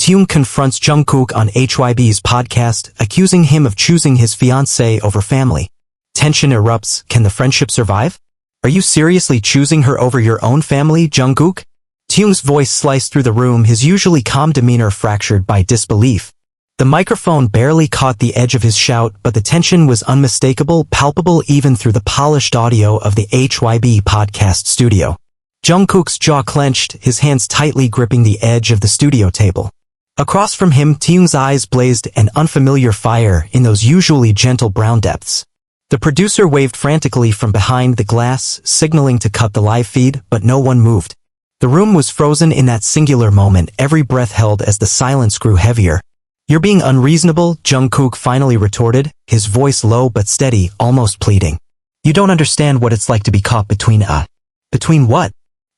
Taehyung confronts Jungkook on HYB's podcast, accusing him of choosing his fiancée over family. Tension erupts. Can the friendship survive? Are you seriously choosing her over your own family, Jungkook? Taehyung's voice sliced through the room, his usually calm demeanor fractured by disbelief. The microphone barely caught the edge of his shout, but the tension was unmistakable, palpable even through the polished audio of the HYB podcast studio. Jungkook's jaw clenched, his hands tightly gripping the edge of the studio table. Across from him, Taehyung's eyes blazed an unfamiliar fire in those usually gentle brown depths. The producer waved frantically from behind the glass, signaling to cut the live feed, but no one moved. The room was frozen in that singular moment, every breath held as the silence grew heavier. "You're being unreasonable," Jungkook finally retorted, his voice low but steady, almost pleading. "You don't understand what it's like to be caught between Between what?"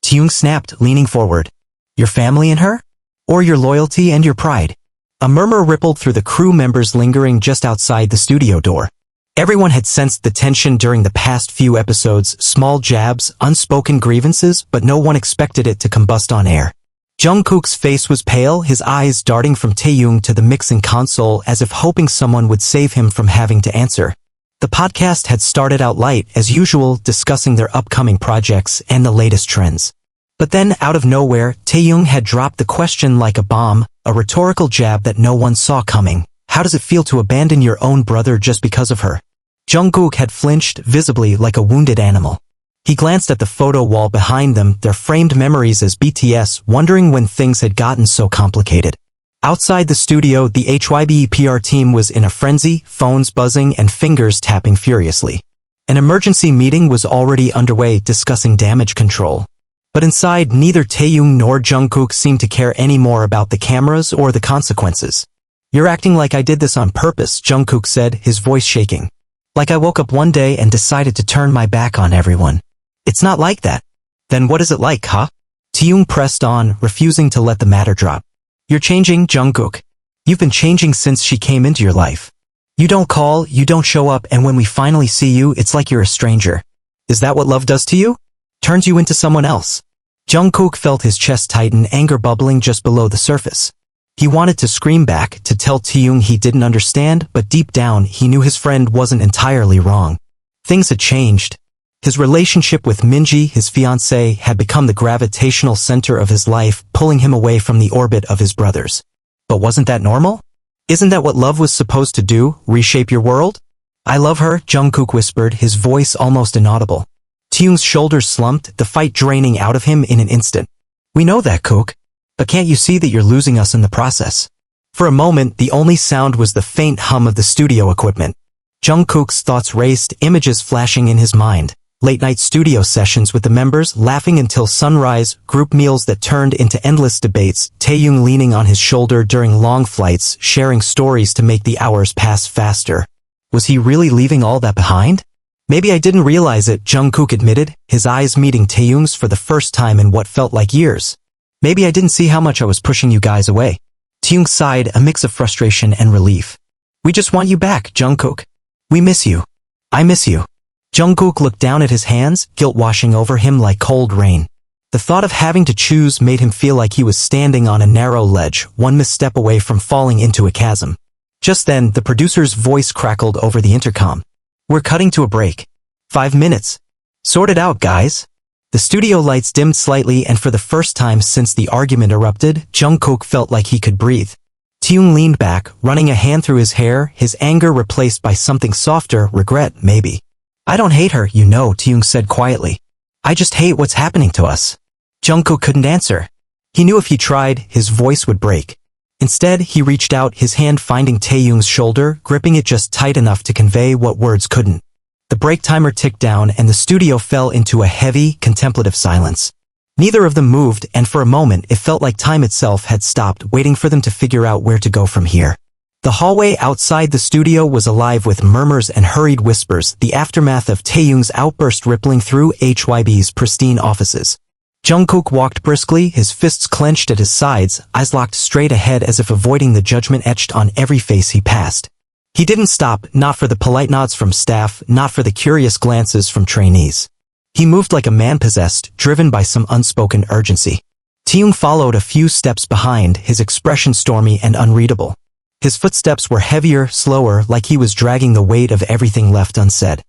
Taehyung snapped, leaning forward. "Your family and her? Or your loyalty and your pride?" A murmur rippled through the crew members lingering just outside the studio door. Everyone had sensed the tension during the past few episodes, small jabs, unspoken grievances, but no one expected it to combust on air. Jungkook's face was pale, his eyes darting from Taehyung to the mixing console as if hoping someone would save him from having to answer. The podcast had started out light, as usual, discussing their upcoming projects and the latest trends. But then, out of nowhere, Taehyung had dropped the question like a bomb, a rhetorical jab that no one saw coming. "How does it feel to abandon your own brother just because of her?" Jungkook had flinched, visibly like a wounded animal. He glanced at the photo wall behind them, their framed memories as BTS, wondering when things had gotten so complicated. Outside the studio, the HYB PR team was in a frenzy, phones buzzing and fingers tapping furiously. An emergency meeting was already underway discussing damage control. But inside, neither Taehyung nor Jungkook seemed to care any more about the cameras or the consequences. "You're acting like I did this on purpose," Jungkook said, his voice shaking. "Like I woke up one day and decided to turn my back on everyone. It's not like that." "Then what is it like, huh?" Taehyung pressed on, refusing to let the matter drop. "You're changing, Jungkook. You've been changing since she came into your life. You don't call, you don't show up, and when we finally see you, it's like you're a stranger. Is that what love does to you? Turns you into someone else?" Jungkook felt his chest tighten, anger bubbling just below the surface. He wanted to scream back, to tell Taehyung he didn't understand, but deep down, he knew his friend wasn't entirely wrong. Things had changed. His relationship with Minji, his fiancée, had become the gravitational center of his life, pulling him away from the orbit of his brothers. But wasn't that normal? Isn't that what love was supposed to do, reshape your world? "I love her," Jungkook whispered, his voice almost inaudible. Taehyung's shoulders slumped, the fight draining out of him in an instant. "We know that, Kook. But can't you see that you're losing us in the process?" For a moment, the only sound was the faint hum of the studio equipment. Jungkook's thoughts raced, images flashing in his mind. Late-night studio sessions with the members, laughing until sunrise, group meals that turned into endless debates, Taehyung leaning on his shoulder during long flights, sharing stories to make the hours pass faster. Was he really leaving all that behind? "Maybe I didn't realize it," Jungkook admitted, his eyes meeting Taehyung's for the first time in what felt like years. "Maybe I didn't see how much I was pushing you guys away." Taehyung sighed, a mix of frustration and relief. "We just want you back, Jungkook. We miss you. I miss you." Jungkook looked down at his hands, guilt washing over him like cold rain. The thought of having to choose made him feel like he was standing on a narrow ledge, one misstep away from falling into a chasm. Just then, the producer's voice crackled over the intercom. "We're cutting to a break. 5 minutes. Sort it out, guys." The studio lights dimmed slightly, and for the first time since the argument erupted, Jungkook felt like he could breathe. Taehyung leaned back, running a hand through his hair, his anger replaced by something softer, regret, maybe. "I don't hate her, you know," Taehyung said quietly. "I just hate what's happening to us." Jungkook couldn't answer. He knew if he tried, his voice would break. Instead, he reached out, his hand finding Taehyung's shoulder, gripping it just tight enough to convey what words couldn't. The break timer ticked down, and the studio fell into a heavy, contemplative silence. Neither of them moved, and for a moment it felt like time itself had stopped, waiting for them to figure out where to go from here. The hallway outside the studio was alive with murmurs and hurried whispers, the aftermath of Taehyung's outburst rippling through HYB's pristine offices. Jungkook walked briskly, his fists clenched at his sides, eyes locked straight ahead as if avoiding the judgment etched on every face he passed. He didn't stop, not for the polite nods from staff, not for the curious glances from trainees. He moved like a man possessed, driven by some unspoken urgency. Taehyung followed a few steps behind, his expression stormy and unreadable. His footsteps were heavier, slower, like he was dragging the weight of everything left unsaid.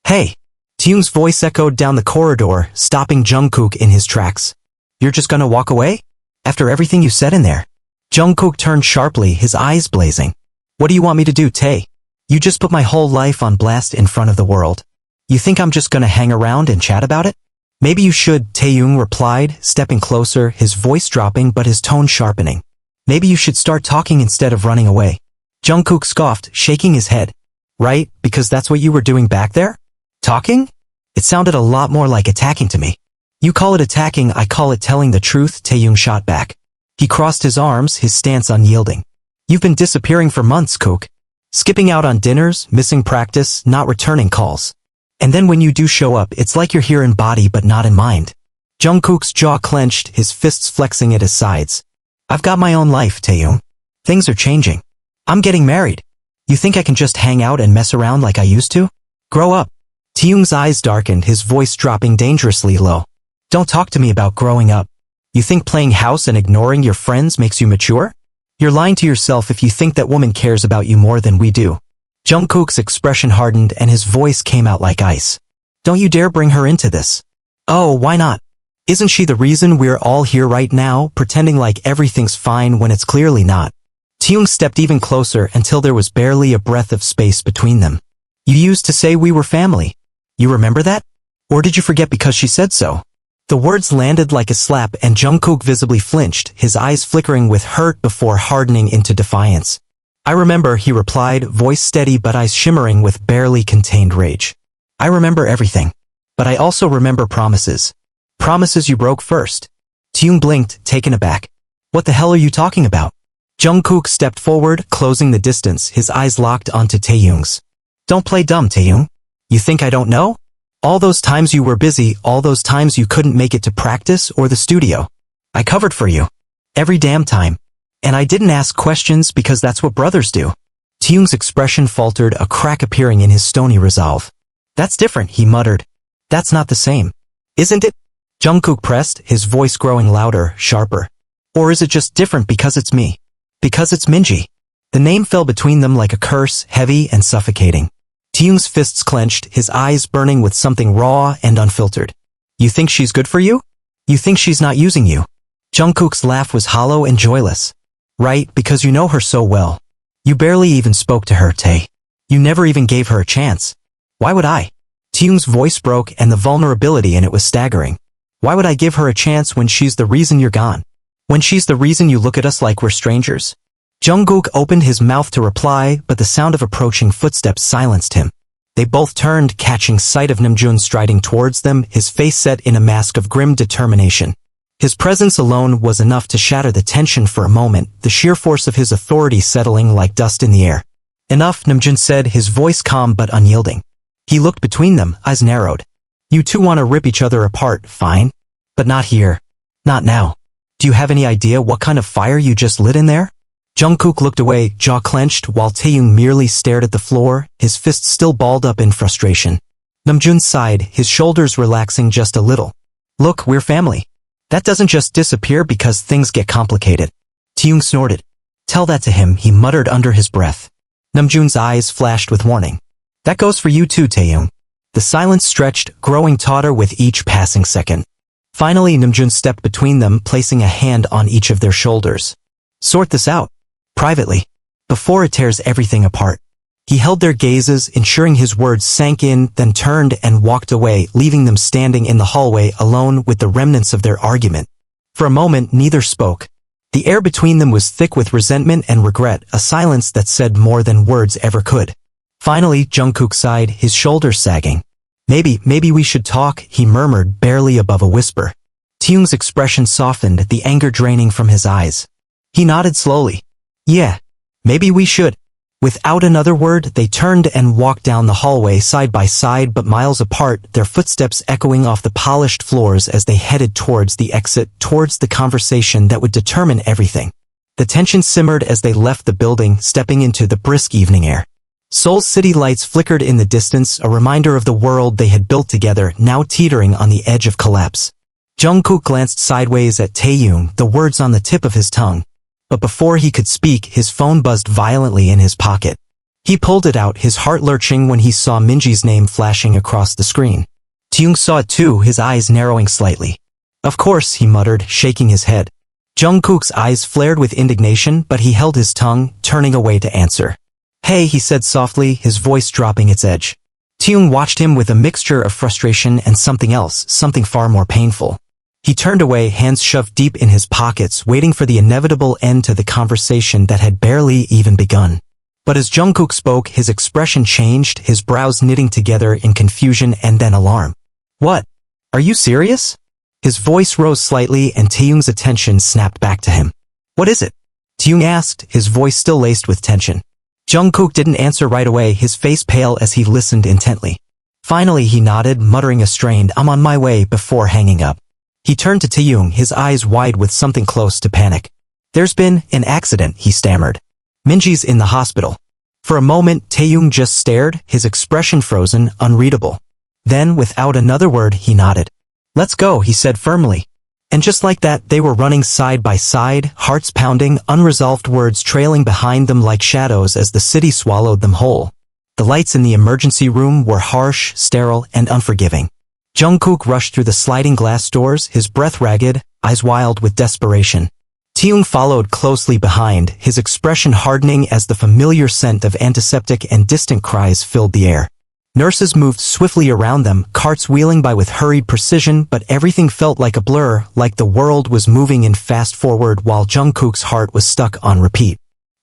Hey! Taehyung's voice echoed down the corridor, stopping Jungkook in his tracks. You're just gonna walk away? After everything you said in there? Jungkook turned sharply, his eyes blazing. What do you want me to do, Tae? You just put my whole life on blast in front of the world. You think I'm just gonna hang around and chat about it? Maybe you should, Taehyung replied, stepping closer, his voice dropping but his tone sharpening. Maybe you should start talking instead of running away. Jungkook scoffed, shaking his head. Right, because that's what you were doing back there? Talking? It sounded a lot more like attacking to me. You call it attacking, I call it telling the truth, Taehyung shot back. He crossed his arms, his stance unyielding. You've been disappearing for months, Kook. Skipping out on dinners, missing practice, not returning calls. And then when you do show up, it's like you're here in body but not in mind. Jungkook's jaw clenched, his fists flexing at his sides. I've got my own life, Taehyung. Things are changing. I'm getting married. You think I can just hang out and mess around like I used to? Grow up. Taehyung's eyes darkened, his voice dropping dangerously low. Don't talk to me about growing up. You think playing house and ignoring your friends makes you mature? You're lying to yourself if you think that woman cares about you more than we do. Jungkook's expression hardened and his voice came out like ice. Don't you dare bring her into this. Oh, why not? Isn't she the reason we're all here right now, pretending like everything's fine when it's clearly not? Taehyung stepped even closer until there was barely a breath of space between them. You used to say we were family. You remember that? Or did you forget because she said so? The words landed like a slap and Jungkook visibly flinched, his eyes flickering with hurt before hardening into defiance. I remember, he replied, voice steady but eyes shimmering with barely contained rage. I remember everything. But I also remember promises. Promises you broke first. Taehyung blinked, taken aback. What the hell are you talking about? Jungkook stepped forward, closing the distance, his eyes locked onto Taehyung's. Don't play dumb, Taehyung. You think I don't know? All those times you were busy, all those times you couldn't make it to practice or the studio. I covered for you. Every damn time. And I didn't ask questions because that's what brothers do. Taehyung's expression faltered, a crack appearing in his stony resolve. That's different, he muttered. That's not the same. Isn't it? Jungkook pressed, his voice growing louder, sharper. Or is it just different because it's me? Because it's Minji. The name fell between them like a curse, heavy and suffocating. Taehyung's fists clenched, his eyes burning with something raw and unfiltered. You think she's good for you? You think she's not using you? Jungkook's laugh was hollow and joyless. Right, because you know her so well. You barely even spoke to her, Tae. You never even gave her a chance. Why would I? Taehyung's voice broke and the vulnerability in it was staggering. Why would I give her a chance when she's the reason you're gone? When she's the reason you look at us like we're strangers? Jungkook opened his mouth to reply, but the sound of approaching footsteps silenced him. They both turned, catching sight of Namjoon striding towards them, his face set in a mask of grim determination. His presence alone was enough to shatter the tension for a moment, the sheer force of his authority settling like dust in the air. Enough, Namjoon said, his voice calm but unyielding. He looked between them, eyes narrowed. You two want to rip each other apart, fine. But not here. Not now. Do you have any idea what kind of fire you just lit in there? Jungkook looked away, jaw clenched, while Taehyung merely stared at the floor, his fists still balled up in frustration. Namjoon sighed, his shoulders relaxing just a little. Look, we're family. That doesn't just disappear because things get complicated. Taehyung snorted. Tell that to him, he muttered under his breath. Namjoon's eyes flashed with warning. That goes for you too, Taehyung. The silence stretched, growing tauter with each passing second. Finally, Namjoon stepped between them, placing a hand on each of their shoulders. Sort this out. Privately. Before it tears everything apart. He held their gazes, ensuring his words sank in, then turned and walked away, leaving them standing in the hallway alone with the remnants of their argument. For a moment, neither spoke. The air between them was thick with resentment and regret, a silence that said more than words ever could. Finally, Jungkook sighed, his shoulders sagging. Maybe we should talk, he murmured, barely above a whisper. Taehyung's expression softened, the anger draining from his eyes. He nodded slowly. Yeah, maybe we should. Without another word, they turned and walked down the hallway side by side but miles apart, their footsteps echoing off the polished floors as they headed towards the exit, towards the conversation that would determine everything. The tension simmered as they left the building, stepping into the brisk evening air. Seoul's city lights flickered in the distance, a reminder of the world they had built together, now teetering on the edge of collapse. Jungkook glanced sideways at Taehyung, the words on the tip of his tongue. But before he could speak, his phone buzzed violently in his pocket. He pulled it out, his heart lurching when he saw Minji's name flashing across the screen. Taehyung saw it too, his eyes narrowing slightly. Of course, he muttered, shaking his head. Jungkook's eyes flared with indignation, but he held his tongue, turning away to answer. Hey, he said softly, his voice dropping its edge. Taehyung watched him with a mixture of frustration and something else, something far more painful. He turned away, hands shoved deep in his pockets, waiting for the inevitable end to the conversation that had barely even begun. But as Jungkook spoke, his expression changed, his brows knitting together in confusion and then alarm. What? Are you serious? His voice rose slightly and Taehyung's attention snapped back to him. What is it? Taehyung asked, his voice still laced with tension. Jungkook didn't answer right away, his face pale as he listened intently. Finally he nodded, muttering a strained, I'm on my way, before hanging up. He turned to Taehyung, his eyes wide with something close to panic. There's been an accident, he stammered. Minji's in the hospital. For a moment, Taehyung just stared, his expression frozen, unreadable. Then, without another word, he nodded. Let's go, he said firmly. And just like that, they were running side by side, hearts pounding, unresolved words trailing behind them like shadows as the city swallowed them whole. The lights in the emergency room were harsh, sterile, and unforgiving. Jungkook rushed through the sliding glass doors, his breath ragged, eyes wild with desperation. Taehyung followed closely behind, his expression hardening as the familiar scent of antiseptic and distant cries filled the air. Nurses moved swiftly around them, carts wheeling by with hurried precision, but everything felt like a blur, like the world was moving in fast forward while Jungkook's heart was stuck on repeat.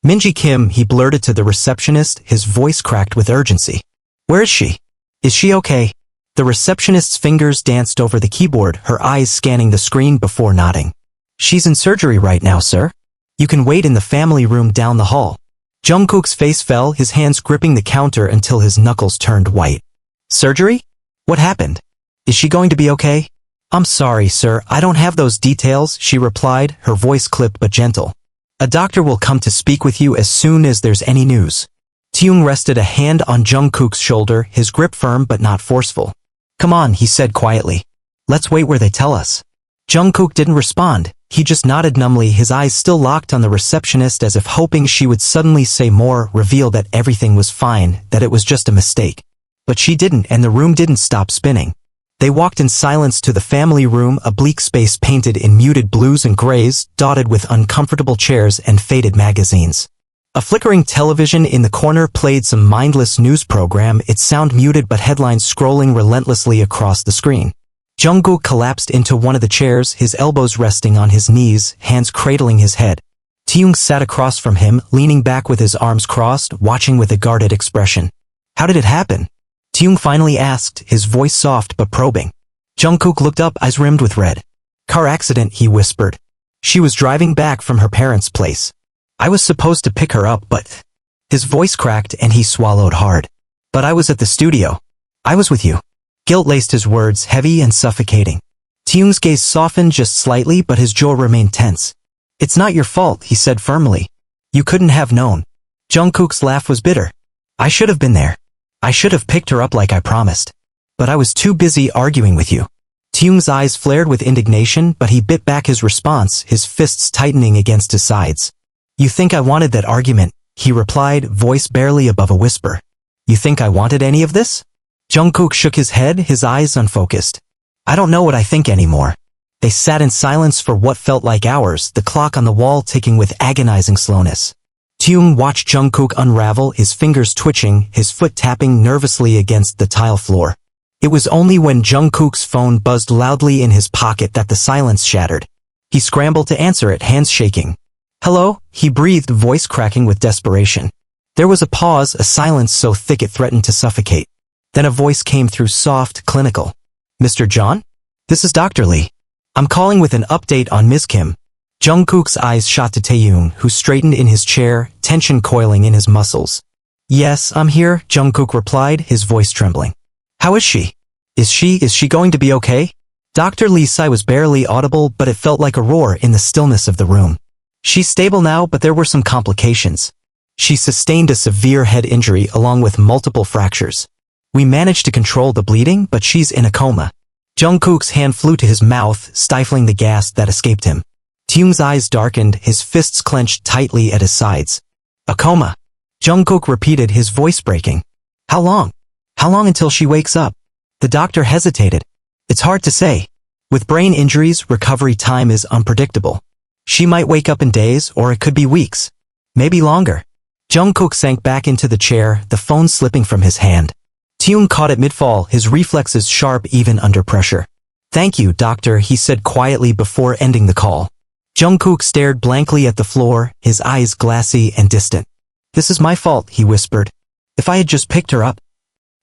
Minji Kim, he blurted to the receptionist, his voice cracked with urgency. Where is she? Is she okay? The receptionist's fingers danced over the keyboard, her eyes scanning the screen before nodding. She's in surgery right now, sir. You can wait in the family room down the hall. Jungkook's face fell, his hands gripping the counter until his knuckles turned white. Surgery? What happened? Is she going to be okay? I'm sorry, sir, I don't have those details, she replied, her voice clipped but gentle. A doctor will come to speak with you as soon as there's any news. Taehyung rested a hand on Jungkook's shoulder, his grip firm but not forceful. Come on, he said quietly. Let's wait where they tell us. Jungkook didn't respond. He just nodded numbly, his eyes still locked on the receptionist as if hoping she would suddenly say more, reveal that everything was fine, that it was just a mistake. But she didn't, and the room didn't stop spinning. They walked in silence to the family room, a bleak space painted in muted blues and grays, dotted with uncomfortable chairs and faded magazines. A flickering television in the corner played some mindless news program, its sound muted but headlines scrolling relentlessly across the screen. Jungkook collapsed into one of the chairs, his elbows resting on his knees, hands cradling his head. Taehyung sat across from him, leaning back with his arms crossed, watching with a guarded expression. How did it happen? Taehyung finally asked, his voice soft but probing. Jungkook looked up, eyes rimmed with red. Car accident, he whispered. She was driving back from her parents' place. I was supposed to pick her up, but... His voice cracked and he swallowed hard. But I was at the studio. I was with you. Guilt laced his words, heavy and suffocating. Taehyung's gaze softened just slightly, but his jaw remained tense. It's not your fault, he said firmly. You couldn't have known. Jungkook's laugh was bitter. I should have been there. I should have picked her up like I promised. But I was too busy arguing with you. Taehyung's eyes flared with indignation, but he bit back his response, his fists tightening against his sides. You think I wanted that argument, he replied, voice barely above a whisper. You think I wanted any of this? Jungkook shook his head, his eyes unfocused. I don't know what I think anymore. They sat in silence for what felt like hours, the clock on the wall ticking with agonizing slowness. Taehyung watched Jungkook unravel, his fingers twitching, his foot tapping nervously against the tile floor. It was only when Jungkook's phone buzzed loudly in his pocket that the silence shattered. He scrambled to answer it, hands shaking. Hello, he breathed, voice cracking with desperation. There was a pause, a silence so thick it threatened to suffocate. Then a voice came through, soft, clinical. Mr. Jeon? This is Dr. Lee. I'm calling with an update on Ms. Kim. Jungkook's eyes shot to Taehyung, who straightened in his chair, tension coiling in his muscles. Yes, I'm here, Jungkook replied, his voice trembling. How is she? Is she going to be okay? Dr. Lee's sigh was barely audible, but it felt like a roar in the stillness of the room. She's stable now, but there were some complications. She sustained a severe head injury along with multiple fractures. We managed to control the bleeding, but she's in a coma. Jungkook's hand flew to his mouth, stifling the gasp that escaped him. Taehyung's eyes darkened, his fists clenched tightly at his sides. A coma. Jungkook repeated, his voice breaking. How long? How long until she wakes up? The doctor hesitated. It's hard to say. With brain injuries, recovery time is unpredictable. She might wake up in days, or it could be weeks. Maybe longer. Jungkook sank back into the chair, the phone slipping from his hand. Taehyung caught it mid-fall, his reflexes sharp even under pressure. Thank you, doctor, he said quietly before ending the call. Jungkook stared blankly at the floor, his eyes glassy and distant. This is my fault, he whispered. If I had just picked her up.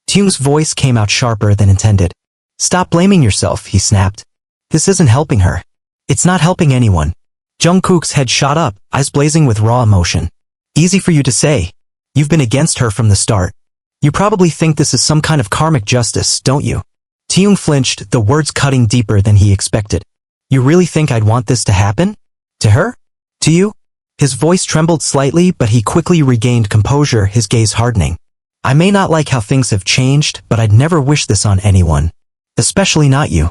Taehyung's voice came out sharper than intended. Stop blaming yourself, he snapped. This isn't helping her. It's not helping anyone. Jungkook's head shot up, eyes blazing with raw emotion. Easy for you to say. You've been against her from the start. You probably think this is some kind of karmic justice, don't you? Taehyung flinched, the words cutting deeper than he expected. You really think I'd want this to happen? To her? To you? His voice trembled slightly, but he quickly regained composure, his gaze hardening. I may not like how things have changed, but I'd never wish this on anyone. Especially not you.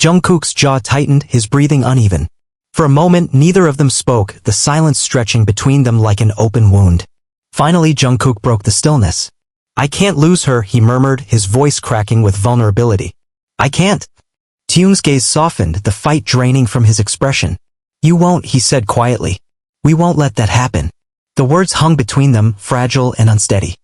Jungkook's jaw tightened, his breathing uneven. For a moment, neither of them spoke, the silence stretching between them like an open wound. Finally, Jungkook broke the stillness. I can't lose her, he murmured, his voice cracking with vulnerability. I can't. Taehyung's gaze softened, the fight draining from his expression. You won't, he said quietly. We won't let that happen. The words hung between them, fragile and unsteady.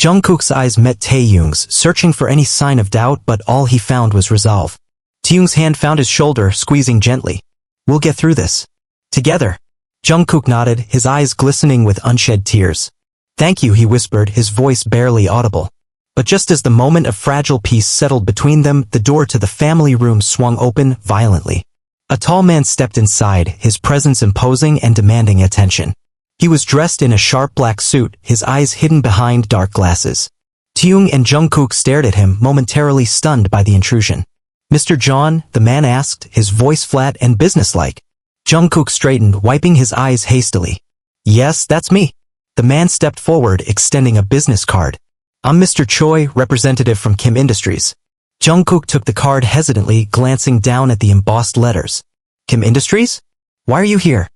Jungkook's eyes met Taehyung's, searching for any sign of doubt, but all he found was resolve. Taehyung's hand found his shoulder, squeezing gently. We'll get through this. Together. Jungkook nodded, his eyes glistening with unshed tears. Thank you, he whispered, his voice barely audible. But just as the moment of fragile peace settled between them, the door to the family room swung open, violently. A tall man stepped inside, his presence imposing and demanding attention. He was dressed in a sharp black suit, his eyes hidden behind dark glasses. Taehyung and Jungkook stared at him, momentarily stunned by the intrusion. Mr. Jeon, the man asked, his voice flat and businesslike. Jungkook straightened, wiping his eyes hastily. Yes, that's me. The man stepped forward, extending a business card. I'm Mr. Choi, representative from Kim Industries. Jungkook took the card hesitantly, glancing down at the embossed letters. Kim Industries? Why are you here?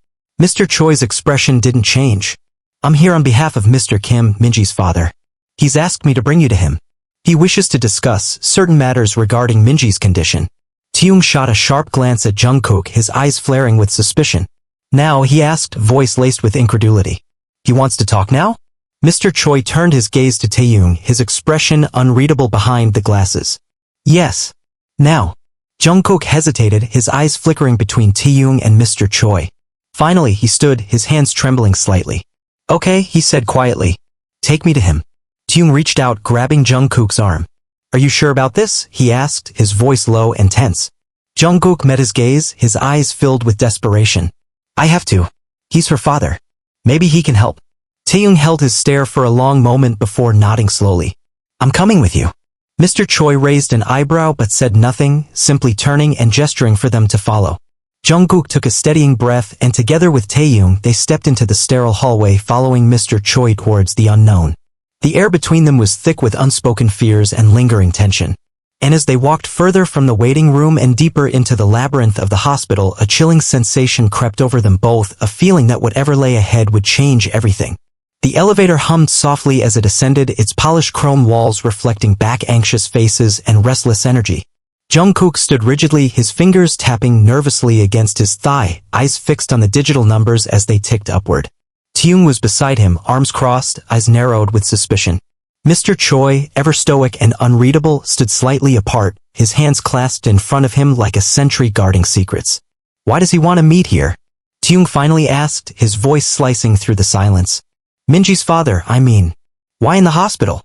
Mr. Choi's expression didn't change. I'm here on behalf of Mr. Kim, Minji's father. He's asked me to bring you to him. He wishes to discuss certain matters regarding Minji's condition. Taehyung shot a sharp glance at Jungkook, his eyes flaring with suspicion. Now, he asked, voice laced with incredulity. He wants to talk now? Mr. Choi turned his gaze to Taehyung, his expression unreadable behind the glasses. Yes. Now. Jungkook hesitated, his eyes flickering between Taehyung and Mr. Choi. Finally, he stood, his hands trembling slightly. Okay, he said quietly. Take me to him. Taehyung reached out, grabbing Jungkook's arm. Are you sure about this? He asked, his voice low and tense. Jungkook met his gaze, his eyes filled with desperation. I have to. He's her father. Maybe he can help. Taehyung held his stare for a long moment before nodding slowly. I'm coming with you. Mr. Choi raised an eyebrow but said nothing, simply turning and gesturing for them to follow. Jungkook took a steadying breath and together with Taehyung they stepped into the sterile hallway following Mr. Choi towards the unknown. The air between them was thick with unspoken fears and lingering tension. And as they walked further from the waiting room and deeper into the labyrinth of the hospital, a chilling sensation crept over them both, a feeling that whatever lay ahead would change everything. The elevator hummed softly as it ascended, its polished chrome walls reflecting back anxious faces and restless energy. Jungkook stood rigidly, his fingers tapping nervously against his thigh, eyes fixed on the digital numbers as they ticked upward. Taehyung was beside him, arms crossed, eyes narrowed with suspicion. Mr. Choi, ever stoic and unreadable, stood slightly apart, his hands clasped in front of him like a sentry guarding secrets. Why does he want to meet here? Taehyung finally asked, his voice slicing through the silence. Minji's father, I mean. Why in the hospital?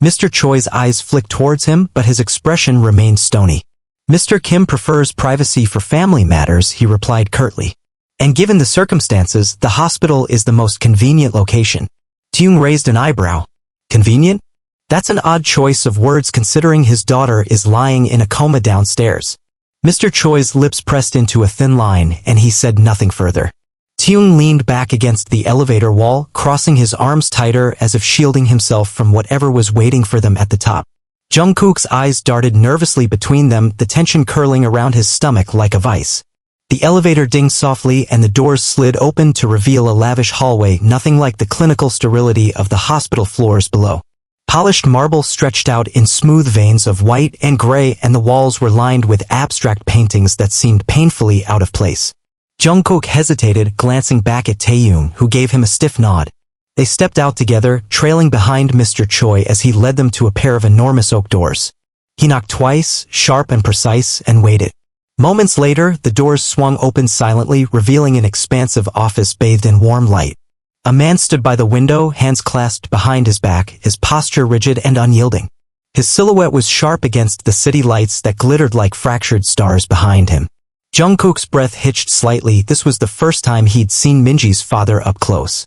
Mr. Choi's eyes flicked towards him, but his expression remained stony. Mr. Kim prefers privacy for family matters, he replied curtly. And given the circumstances, the hospital is the most convenient location. Taehyung raised an eyebrow. Convenient? That's an odd choice of words considering his daughter is lying in a coma downstairs. Mr. Choi's lips pressed into a thin line, and he said nothing further. Taehyung leaned back against the elevator wall, crossing his arms tighter as if shielding himself from whatever was waiting for them at the top. Jungkook's eyes darted nervously between them, the tension curling around his stomach like a vice. The elevator dinged softly and the doors slid open to reveal a lavish hallway, nothing like the clinical sterility of the hospital floors below. Polished marble stretched out in smooth veins of white and gray, and the walls were lined with abstract paintings that seemed painfully out of place. Jungkook hesitated, glancing back at Taehyung, who gave him a stiff nod. They stepped out together, trailing behind Mr. Choi as he led them to a pair of enormous oak doors. He knocked twice, sharp and precise, and waited. Moments later, the doors swung open silently, revealing an expansive office bathed in warm light. A man stood by the window, hands clasped behind his back, his posture rigid and unyielding. His silhouette was sharp against the city lights that glittered like fractured stars behind him. Jungkook's breath hitched slightly. This was the first time he'd seen Minji's father up close.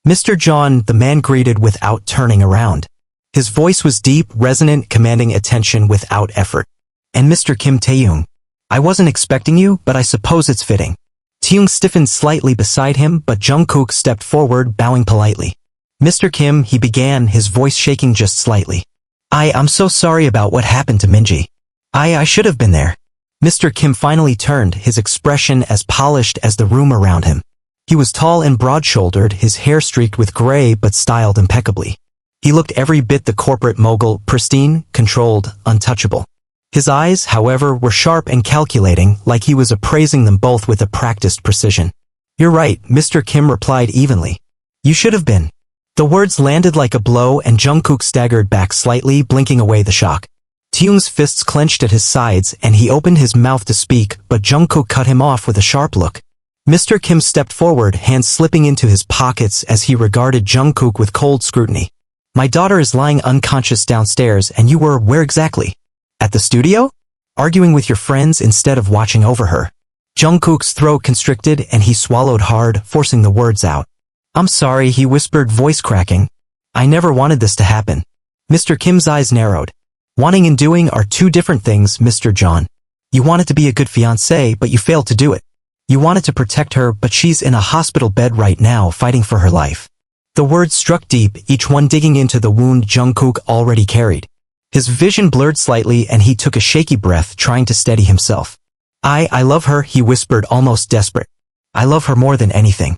"Mr. Jeon," the man greeted without turning around. His voice was deep, resonant, commanding attention without effort. "And Mr. Kim Taehyung. I wasn't expecting you, but I suppose it's fitting." Taehyung stiffened slightly beside him, but Jungkook stepped forward, bowing politely. "Mr. Kim," he began, his voice shaking just slightly. I'm so sorry about what happened to Minji. I should have been there." Mr. Kim finally turned, his expression as polished as the room around him. He was tall and broad-shouldered, his hair streaked with gray but styled impeccably. He looked every bit the corporate mogul, pristine, controlled, untouchable. His eyes, however, were sharp and calculating, like he was appraising them both with a practiced precision. "You're right," Mr. Kim replied evenly. "You should have been." The words landed like a blow and Jungkook staggered back slightly, blinking away the shock. Taehyung's fists clenched at his sides and he opened his mouth to speak, but Jungkook cut him off with a sharp look. Mr. Kim stepped forward, hands slipping into his pockets as he regarded Jungkook with cold scrutiny. "My daughter is lying unconscious downstairs and you were where exactly? At the studio? Arguing with your friends instead of watching over her." Jungkook's throat constricted and he swallowed hard, forcing the words out. "I'm sorry," he whispered, voice cracking. "I never wanted this to happen." Mr. Kim's eyes narrowed. "Wanting and doing are two different things, Mr. Jeon. You wanted to be a good fiancé, but you failed to do it. You wanted to protect her, but she's in a hospital bed right now, fighting for her life." The words struck deep, each one digging into the wound Jungkook already carried. His vision blurred slightly and he took a shaky breath, trying to steady himself. I love her," he whispered, almost desperate. "I love her more than anything."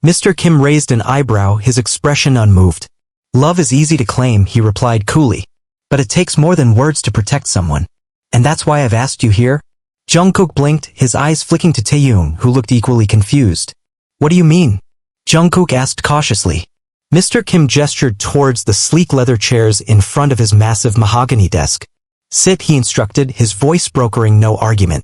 Mr. Kim raised an eyebrow, his expression unmoved. "Love is easy to claim," he replied coolly. "But it takes more than words to protect someone. And that's why I've asked you here." Jungkook blinked, his eyes flicking to Taehyung, who looked equally confused. "What do you mean?" Jungkook asked cautiously. Mr. Kim gestured towards the sleek leather chairs in front of his massive mahogany desk. "Sit," he instructed, his voice brokering no argument.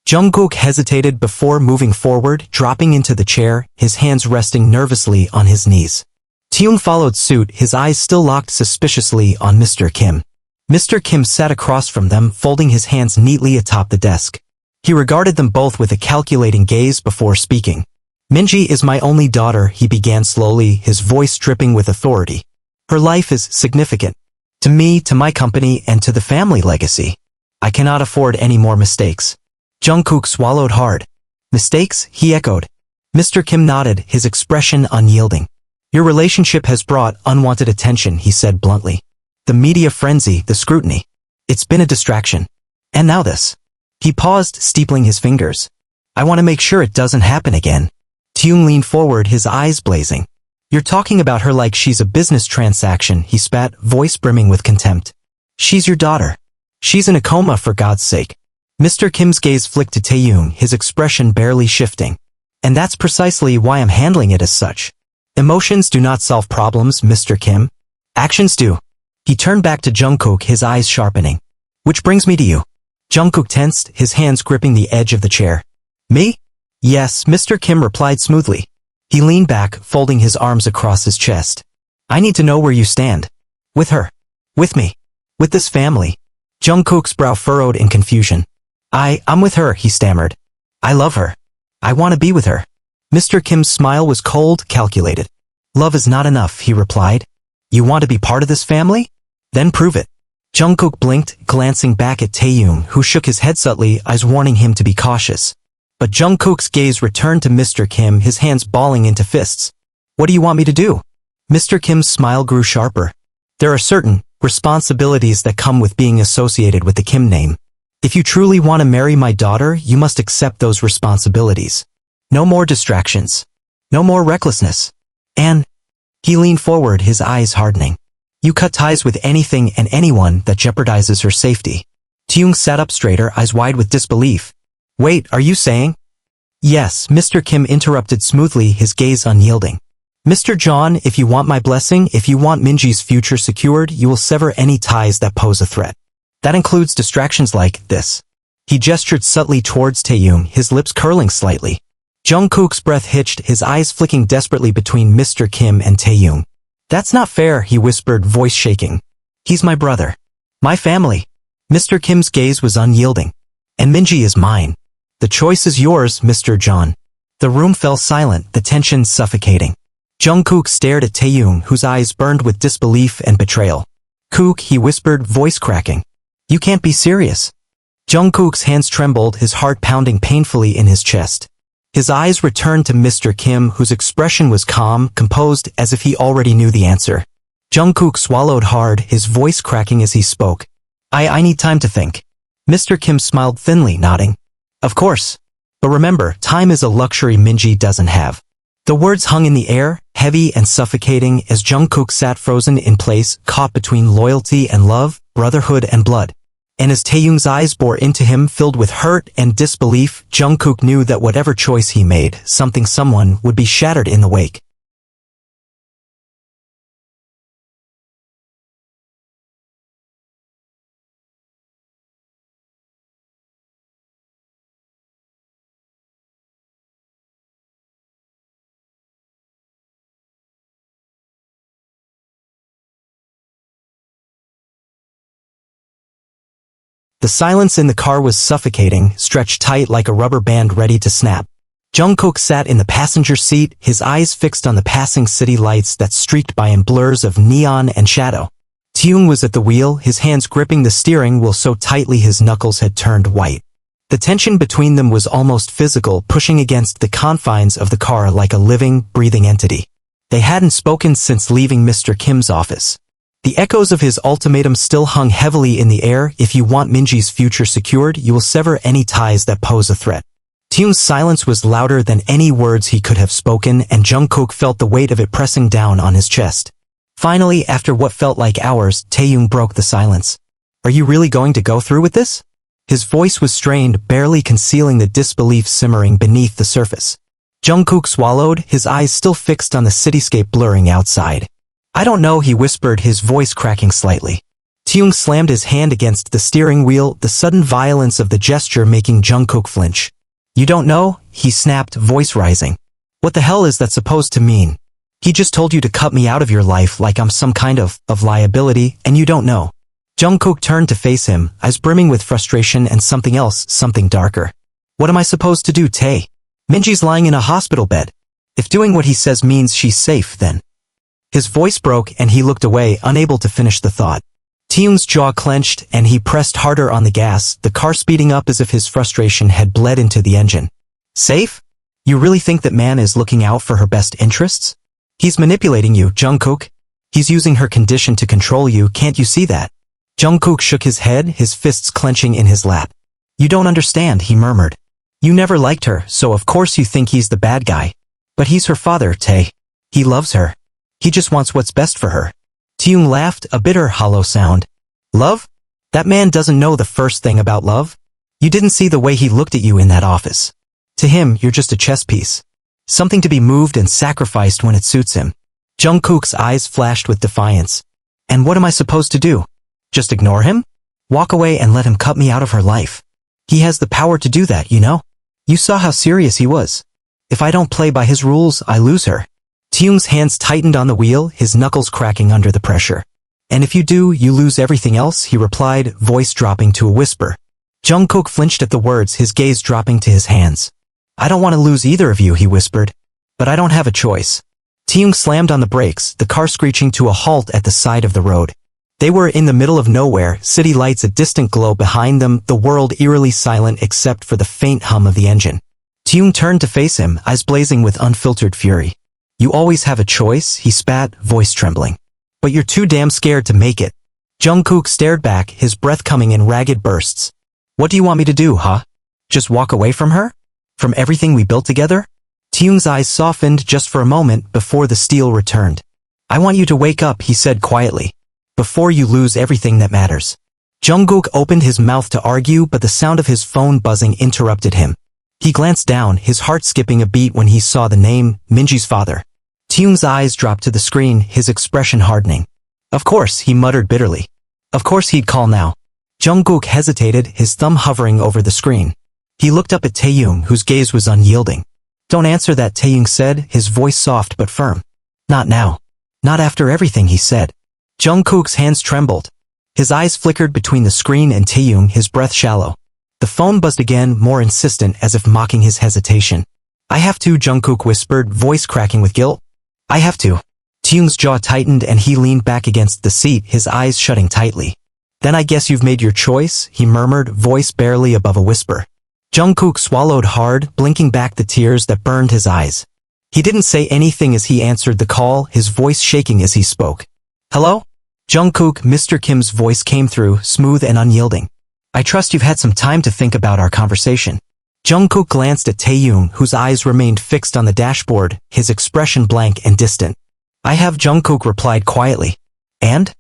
Jungkook hesitated before moving forward, dropping into the chair, his hands resting nervously on his knees. Taehyung followed suit, his eyes still locked suspiciously on Mr. Kim. Mr. Kim sat across from them, folding his hands neatly atop the desk. He regarded them both with a calculating gaze before speaking. "Minji is my only daughter," he began slowly, his voice dripping with authority. "Her life is significant. To me, to my company, and to the family legacy. I cannot afford any more mistakes." Jungkook swallowed hard. "Mistakes?" he echoed. Mr. Kim nodded, his expression unyielding. "Your relationship has brought unwanted attention," he said bluntly. "The media frenzy, the scrutiny. It's been a distraction. And now this." He paused, steepling his fingers. "I want to make sure it doesn't happen again." Taehyung leaned forward, his eyes blazing. "You're talking about her like she's a business transaction," he spat, voice brimming with contempt. "She's your daughter. She's in a coma, for God's sake." Mr. Kim's gaze flicked to Taehyung, his expression barely shifting. "And that's precisely why I'm handling it as such. Emotions do not solve problems, Mr. Kim. Actions do." He turned back to Jungkook, his eyes sharpening. "Which brings me to you." Jungkook tensed, his hands gripping the edge of the chair. "Me?" "Yes," Mr. Kim replied smoothly. He leaned back, folding his arms across his chest. "I need to know where you stand. With her. With me. With this family." Jungkook's brow furrowed in confusion. I'm with her," he stammered. "I love her. I want to be with her." Mr. Kim's smile was cold, calculated. "Love is not enough," he replied. "You want to be part of this family? Then prove it." Jungkook blinked, glancing back at Taehyung, who shook his head subtly, eyes warning him to be cautious. But Jungkook's gaze returned to Mr. Kim, his hands balling into fists. "What do you want me to do?" Mr. Kim's smile grew sharper. "There are certain responsibilities that come with being associated with the Kim name. If you truly want to marry my daughter, you must accept those responsibilities. No more distractions. No more recklessness. And he leaned forward, his eyes hardening. You cut ties with anything and anyone that jeopardizes her safety. Taehyung sat up straighter, eyes wide with disbelief. Wait, are you saying? Yes, Mr. Kim interrupted smoothly, his gaze unyielding. Mr. Jeon, if you want my blessing, if you want Minji's future secured, you will sever any ties that pose a threat. That includes distractions like this. He gestured subtly towards Taehyung, his lips curling slightly. Jungkook's breath hitched, his eyes flicking desperately between Mr. Kim and Taehyung. That's not fair, he whispered, voice shaking. He's my brother. My family. Mr. Kim's gaze was unyielding. And Minji is mine. The choice is yours, Mr. Jeon. The room fell silent, the tension suffocating. Jungkook stared at Taehyung, whose eyes burned with disbelief and betrayal. Kook, he whispered, voice cracking. You can't be serious. Jungkook's hands trembled, his heart pounding painfully in his chest. His eyes returned to Mr. Kim, whose expression was calm, composed, as if he already knew the answer. Jungkook swallowed hard, his voice cracking as he spoke. I need time to think. Mr. Kim smiled thinly, nodding. Of course. But remember, time is a luxury Minji doesn't have. The words hung in the air, heavy and suffocating, as Jungkook sat frozen in place, caught between loyalty and love, brotherhood and blood. And as Taehyung's eyes bore into him, filled with hurt and disbelief, Jungkook knew that whatever choice he made, someone would be shattered in the wake. The silence in the car was suffocating, stretched tight like a rubber band ready to snap. Jungkook sat in the passenger seat, his eyes fixed on the passing city lights that streaked by in blurs of neon and shadow. Taehyung was at the wheel, his hands gripping the steering wheel so tightly his knuckles had turned white. The tension between them was almost physical, pushing against the confines of the car like a living, breathing entity. They hadn't spoken since leaving Mr. Kim's office. The echoes of his ultimatum still hung heavily in the air. If you want Minji's future secured, you will sever any ties that pose a threat. Taehyung's silence was louder than any words he could have spoken, and Jungkook felt the weight of it pressing down on his chest. Finally, after what felt like hours, Taehyung broke the silence. Are you really going to go through with this? His voice was strained, barely concealing the disbelief simmering beneath the surface. Jungkook swallowed, his eyes still fixed on the cityscape blurring outside. I don't know, he whispered, his voice cracking slightly. Taehyung slammed his hand against the steering wheel, the sudden violence of the gesture making Jungkook flinch. You don't know? He snapped, voice rising. What the hell is that supposed to mean? He just told you to cut me out of your life like I'm some kind of liability, and you don't know. Jungkook turned to face him, eyes brimming with frustration and something else, something darker. What am I supposed to do, Tae? Minji's lying in a hospital bed. If doing what he says means she's safe, then... His voice broke and he looked away, unable to finish the thought. Taehyung's jaw clenched and he pressed harder on the gas, the car speeding up as if his frustration had bled into the engine. Safe? You really think that man is looking out for her best interests? He's manipulating you, Jungkook. He's using her condition to control you, can't you see that? Jungkook shook his head, his fists clenching in his lap. You don't understand, he murmured. You never liked her, so of course you think he's the bad guy. But he's her father, Tae. He loves her. He just wants what's best for her. Taehyung laughed, a bitter, hollow sound. Love? That man doesn't know the first thing about love. You didn't see the way he looked at you in that office. To him, you're just a chess piece. Something to be moved and sacrificed when it suits him. Jungkook's eyes flashed with defiance. And what am I supposed to do? Just ignore him? Walk away and let him cut me out of her life. He has the power to do that, you know? You saw how serious he was. If I don't play by his rules, I lose her. Taehyung's hands tightened on the wheel, his knuckles cracking under the pressure. And if you do, you lose everything else, he replied, voice dropping to a whisper. Jungkook flinched at the words, his gaze dropping to his hands. I don't want to lose either of you, he whispered. But I don't have a choice. Taehyung slammed on the brakes, the car screeching to a halt at the side of the road. They were in the middle of nowhere, city lights a distant glow behind them, the world eerily silent except for the faint hum of the engine. Taehyung turned to face him, eyes blazing with unfiltered fury. You always have a choice, he spat, voice trembling. But you're too damn scared to make it. Jungkook stared back, his breath coming in ragged bursts. What do you want me to do, huh? Just walk away from her? From everything we built together? Taehyung's eyes softened just for a moment before the steel returned. I want you to wake up, he said quietly. Before you lose everything that matters. Jungkook opened his mouth to argue, but the sound of his phone buzzing interrupted him. He glanced down, his heart skipping a beat when he saw the name, Minji's father. Taehyung's eyes dropped to the screen, his expression hardening. Of course, he muttered bitterly. Of course he'd call now. Jungkook hesitated, his thumb hovering over the screen. He looked up at Taehyung, whose gaze was unyielding. Don't answer that, Taehyung said, his voice soft but firm. Not now. Not after everything, he said. Jungkook's hands trembled. His eyes flickered between the screen and Taehyung, his breath shallow. The phone buzzed again, more insistent, as if mocking his hesitation. I have to, Jungkook whispered, voice cracking with guilt. I have to. Taehyung's jaw tightened and he leaned back against the seat, his eyes shutting tightly. Then I guess you've made your choice, he murmured, voice barely above a whisper. Jungkook swallowed hard, blinking back the tears that burned his eyes. He didn't say anything as he answered the call, his voice shaking as he spoke. Hello? Jungkook, Mr. Kim's voice came through, smooth and unyielding. I trust you've had some time to think about our conversation. Jungkook glanced at Taehyung, whose eyes remained fixed on the dashboard, his expression blank and distant. I have, Jungkook replied quietly. And?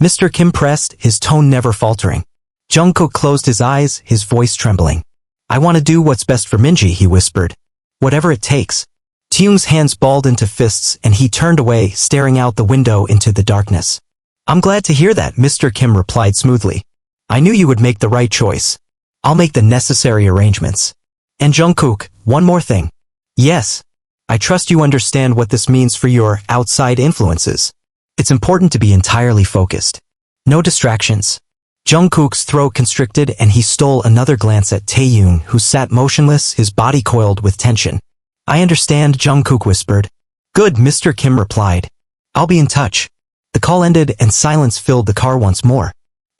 Mr. Kim pressed, his tone never faltering. Jungkook closed his eyes, his voice trembling. I want to do what's best for Minji, he whispered. Whatever it takes. Taehyung's hands balled into fists and he turned away, staring out the window into the darkness. I'm glad to hear that, Mr. Kim replied smoothly. I knew you would make the right choice. I'll make the necessary arrangements. And Jungkook, one more thing. Yes. I trust you understand what this means for your outside influences. It's important to be entirely focused. No distractions. Jungkook's throat constricted and he stole another glance at Taehyung, who sat motionless, his body coiled with tension. I understand, Jungkook whispered. Good, Mr. Kim replied. I'll be in touch. The call ended and silence filled the car once more.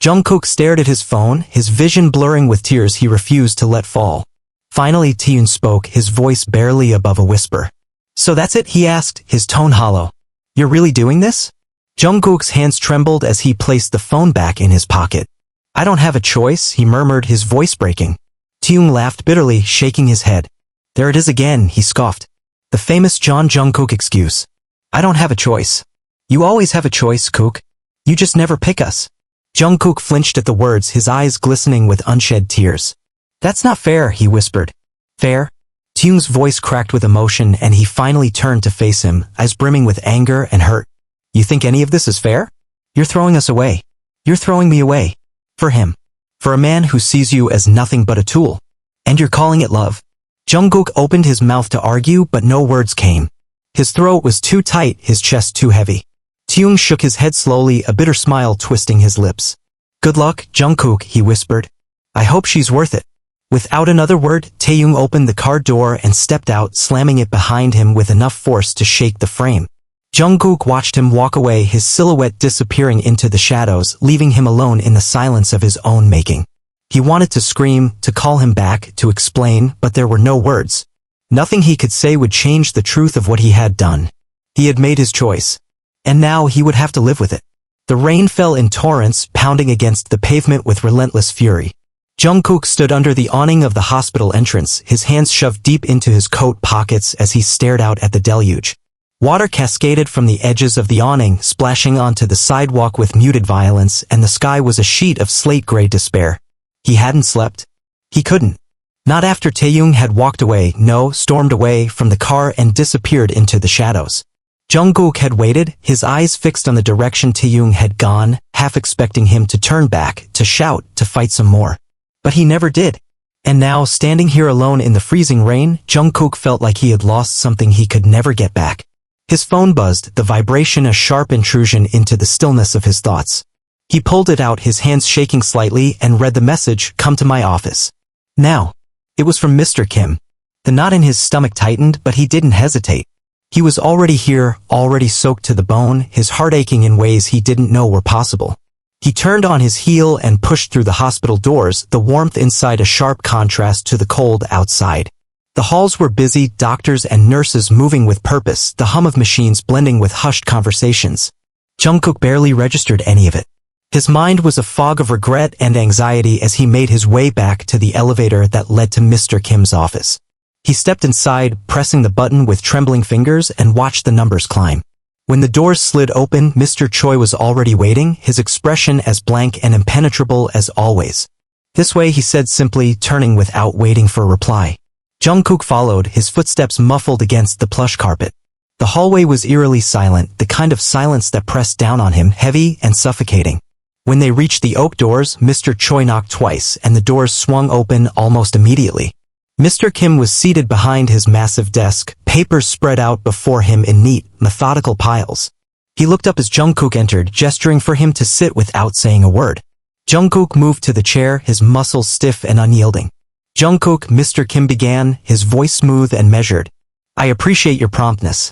Jungkook stared at his phone, his vision blurring with tears he refused to let fall. Finally Taehyung spoke, his voice barely above a whisper. So that's it, he asked, his tone hollow. You're really doing this? Jungkook's hands trembled as he placed the phone back in his pocket. I don't have a choice, he murmured, his voice breaking. Taehyung laughed bitterly, shaking his head. There it is again, he scoffed. The famous Jungkook excuse. I don't have a choice. You always have a choice, Kook. You just never pick us. Jungkook flinched at the words, his eyes glistening with unshed tears. That's not fair, he whispered. Fair? Taehyung's voice cracked with emotion and he finally turned to face him, eyes brimming with anger and hurt. You think any of this is fair? You're throwing us away. You're throwing me away. For him. For a man who sees you as nothing but a tool. And you're calling it love. Jungkook opened his mouth to argue, but no words came. His throat was too tight, his chest too heavy. Taehyung shook his head slowly, a bitter smile twisting his lips. Good luck, Jungkook, he whispered. I hope she's worth it. Without another word, Taehyung opened the car door and stepped out, slamming it behind him with enough force to shake the frame. Jungkook watched him walk away, his silhouette disappearing into the shadows, leaving him alone in the silence of his own making. He wanted to scream, to call him back, to explain, but there were no words. Nothing he could say would change the truth of what he had done. He had made his choice. And now he would have to live with it. The rain fell in torrents, pounding against the pavement with relentless fury. Jungkook stood under the awning of the hospital entrance, his hands shoved deep into his coat pockets as he stared out at the deluge. Water cascaded from the edges of the awning, splashing onto the sidewalk with muted violence, and the sky was a sheet of slate-gray despair. He hadn't slept. He couldn't. Not after Taehyung had walked away, no, stormed away from the car and disappeared into the shadows. Jungkook had waited, his eyes fixed on the direction Taehyung had gone, half expecting him to turn back, to shout, to fight some more. But he never did. And now, standing here alone in the freezing rain, Jungkook felt like he had lost something he could never get back. His phone buzzed, the vibration a sharp intrusion into the stillness of his thoughts. He pulled it out, his hands shaking slightly, and read the message, "Come to my office. Now." It was from Mr. Kim. The knot in his stomach tightened, but he didn't hesitate. He was already here, already soaked to the bone, his heart aching in ways he didn't know were possible. He turned on his heel and pushed through the hospital doors, the warmth inside a sharp contrast to the cold outside. The halls were busy, doctors and nurses moving with purpose, the hum of machines blending with hushed conversations. Jungkook barely registered any of it. His mind was a fog of regret and anxiety as he made his way back to the elevator that led to Mr. Kim's office. He stepped inside, pressing the button with trembling fingers, and watched the numbers climb. When the doors slid open, Mr. Choi was already waiting, his expression as blank and impenetrable as always. "This way," he said simply, turning without waiting for a reply. Jungkook followed, his footsteps muffled against the plush carpet. The hallway was eerily silent, the kind of silence that pressed down on him, heavy and suffocating. When they reached the oak doors, Mr. Choi knocked twice, and the doors swung open almost immediately. Mr. Kim was seated behind his massive desk, papers spread out before him in neat, methodical piles. He looked up as Jungkook entered, gesturing for him to sit without saying a word. Jungkook moved to the chair, his muscles stiff and unyielding. "Jungkook," Mr. Kim began, his voice smooth and measured. "I appreciate your promptness."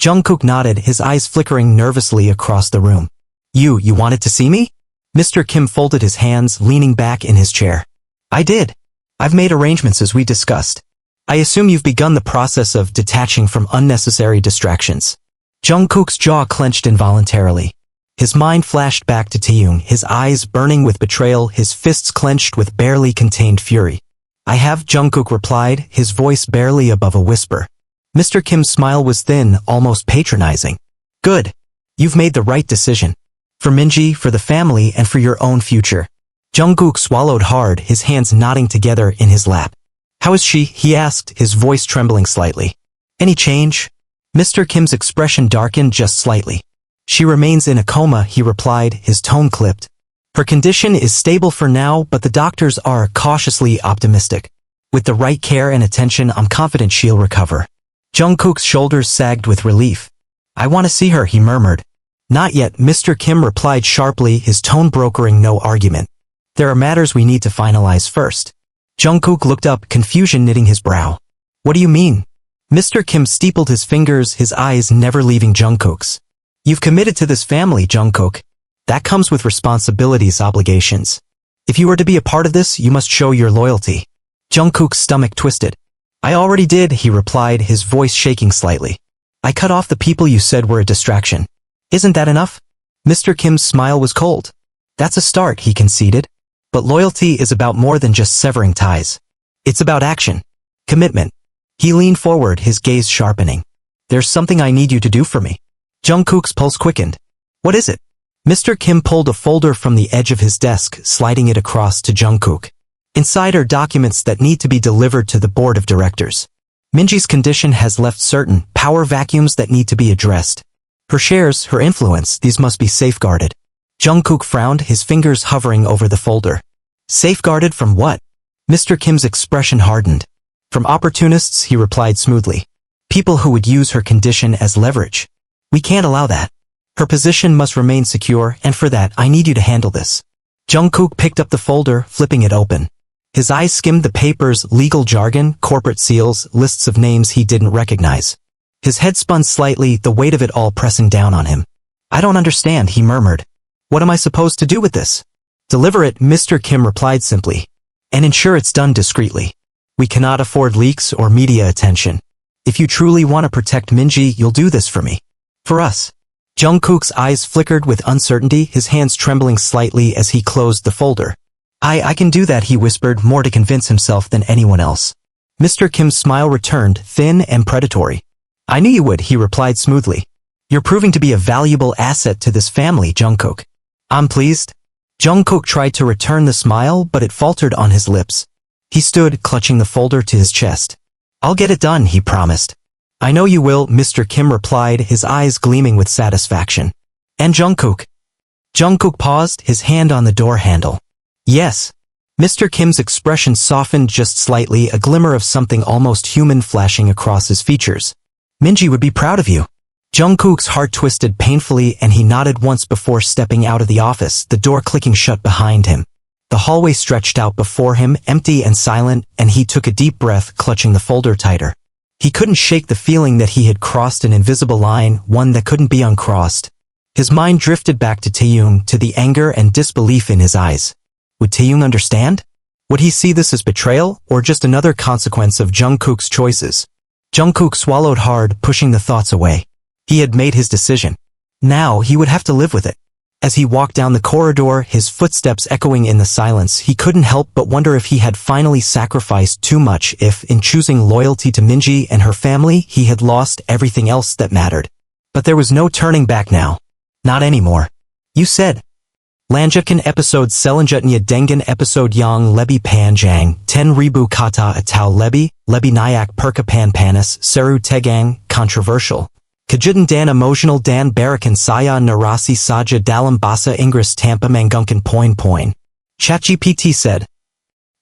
Jungkook nodded, his eyes flickering nervously across the room. You wanted to see me?" Mr. Kim folded his hands, leaning back in his chair. "I did. I've made arrangements as we discussed. I assume you've begun the process of detaching from unnecessary distractions." Jungkook's jaw clenched involuntarily. His mind flashed back to Taehyung, his eyes burning with betrayal, his fists clenched with barely contained fury. "I have," Jungkook replied, his voice barely above a whisper. Mr. Kim's smile was thin, almost patronizing. "Good. You've made the right decision. For Minji, for the family, and for your own future." Jungkook swallowed hard, his hands knotting together in his lap. "How is she?" he asked, his voice trembling slightly. "Any change?" Mr. Kim's expression darkened just slightly. "She remains in a coma," he replied, his tone clipped. "Her condition is stable for now, but the doctors are cautiously optimistic. With the right care and attention, I'm confident she'll recover." Jungkook's shoulders sagged with relief. "I want to see her," he murmured. "Not yet," Mr. Kim replied sharply, his tone brokering no argument. "There are matters we need to finalize first." Jungkook looked up, confusion knitting his brow. "What do you mean?" Mr. Kim steepled his fingers, his eyes never leaving Jungkook's. "You've committed to this family, Jungkook. That comes with responsibilities, obligations. If you are to be a part of this, you must show your loyalty." Jungkook's stomach twisted. "I already did," he replied, his voice shaking slightly. "I cut off the people you said were a distraction. Isn't that enough?" Mr. Kim's smile was cold. "That's a start," he conceded. "But loyalty is about more than just severing ties. It's about action. Commitment." He leaned forward, his gaze sharpening. "There's something I need you to do for me." Jungkook's pulse quickened. "What is it?" Mr. Kim pulled a folder from the edge of his desk, sliding it across to Jungkook. "Inside are documents that need to be delivered to the board of directors. Minji's condition has left certain power vacuums that need to be addressed. Her shares, her influence, these must be safeguarded." Jungkook frowned, his fingers hovering over the folder. "Safeguarded from what?" Mr. Kim's expression hardened. "From opportunists," he replied smoothly. "People who would use her condition as leverage. We can't allow that. Her position must remain secure, and for that, I need you to handle this." Jungkook picked up the folder, flipping it open. His eyes skimmed the papers, legal jargon, corporate seals, lists of names he didn't recognize. His head spun slightly, the weight of it all pressing down on him. "I don't understand," he murmured. "What am I supposed to do with this?" "Deliver it," Mr. Kim replied simply. "And ensure it's done discreetly. We cannot afford leaks or media attention. If you truly want to protect Minji, you'll do this for me. For us." Jungkook's eyes flickered with uncertainty, his hands trembling slightly as he closed the folder. I can do that," he whispered, more to convince himself than anyone else. Mr. Kim's smile returned, thin and predatory. "I knew you would," he replied smoothly. "You're proving to be a valuable asset to this family, Jungkook." "I'm pleased." Jungkook tried to return the smile, but it faltered on his lips. He stood, clutching the folder to his chest. "I'll get it done," he promised. "I know you will," Mr. Kim replied, his eyes gleaming with satisfaction. "And Jungkook?" Jungkook paused, his hand on the door handle. "Yes." Mr. Kim's expression softened just slightly, a glimmer of something almost human flashing across his features. "Minji would be proud of you." Jungkook's heart twisted painfully and he nodded once before stepping out of the office, the door clicking shut behind him. The hallway stretched out before him, empty and silent, and he took a deep breath, clutching the folder tighter. He couldn't shake the feeling that he had crossed an invisible line, one that couldn't be uncrossed. His mind drifted back to Taehyung, to the anger and disbelief in his eyes. Would Taehyung understand? Would he see this as betrayal, or just another consequence of Jungkook's choices? Jungkook swallowed hard, pushing the thoughts away. He had made his decision. Now he would have to live with it. As he walked down the corridor, his footsteps echoing in the silence, he couldn't help but wonder if he had finally sacrificed too much, if, in choosing loyalty to Minji and her family, he had lost everything else that mattered. But there was no turning back now. Not anymore. You said. Lanjutkan episode Selanjutnya dengan episode yang lebih panjang, 10,000 kata atau lebih naik perkapan panas, seru tegang, controversial. Kejutan dan emotional dan barakan saya narasi saja dalam bahasa Inggris tanpa menggunakan poin-poin. ChatGPT said.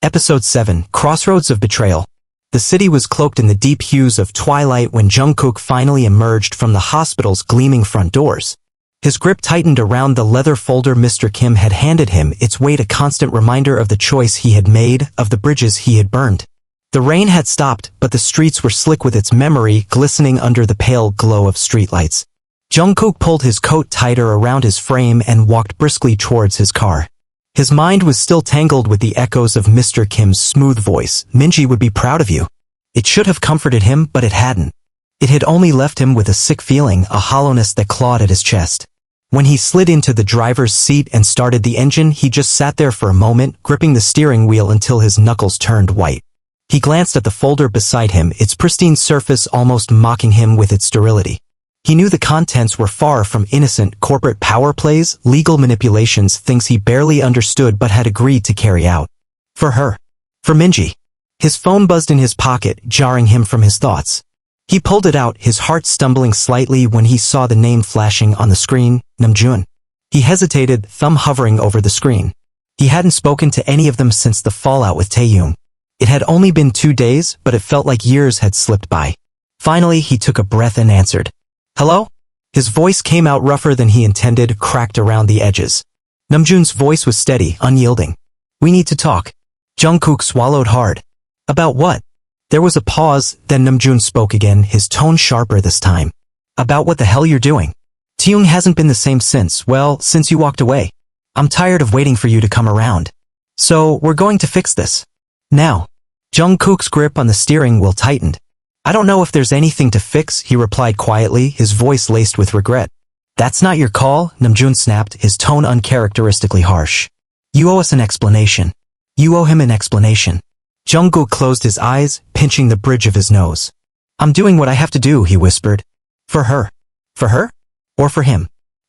Episode 7, Crossroads of Betrayal. The city was cloaked in the deep hues of twilight when Jungkook finally emerged from the hospital's gleaming front doors. His grip tightened around the leather folder Mr. Kim had handed him, its weight a constant reminder of the choice he had made, of the bridges he had burned. The rain had stopped, but the streets were slick with its memory glistening under the pale glow of streetlights. Jungkook pulled his coat tighter around his frame and walked briskly towards his car. His mind was still tangled with the echoes of Mr. Kim's smooth voice. Minji would be proud of you. It should have comforted him, but it hadn't. It had only left him with a sick feeling, a hollowness that clawed at his chest. When he slid into the driver's seat and started the engine, he just sat there for a moment, gripping the steering wheel until his knuckles turned white. He glanced at the folder beside him, its pristine surface almost mocking him with its sterility. He knew the contents were far from innocent corporate power plays, legal manipulations, things he barely understood but had agreed to carry out. For her. For Minji. His phone buzzed in his pocket, jarring him from his thoughts. He pulled it out, his heart stumbling slightly when he saw the name flashing on the screen, Namjoon. He hesitated, thumb hovering over the screen. He hadn't spoken to any of them since the fallout with Taehyung. It had only been 2 days, but it felt like years had slipped by. Finally, he took a breath and answered. Hello? His voice came out rougher than he intended, cracked around the edges. Namjoon's voice was steady, unyielding. We need to talk. Jungkook swallowed hard. About what? There was a pause, then Namjoon spoke again, his tone sharper this time. About what the hell you're doing. Taehyung hasn't been the same since, well, since you walked away. I'm tired of waiting for you to come around. So, we're going to fix this. Now. Jungkook's grip on the steering wheel tightened. I don't know if there's anything to fix, he replied quietly, his voice laced with regret. That's not your call, Namjoon snapped, his tone uncharacteristically harsh. You owe us an explanation. You owe him an explanation. Jungkook closed his eyes, pinching the bridge of his nose. I'm doing what I have to do, he whispered. For her. For her? Or for him?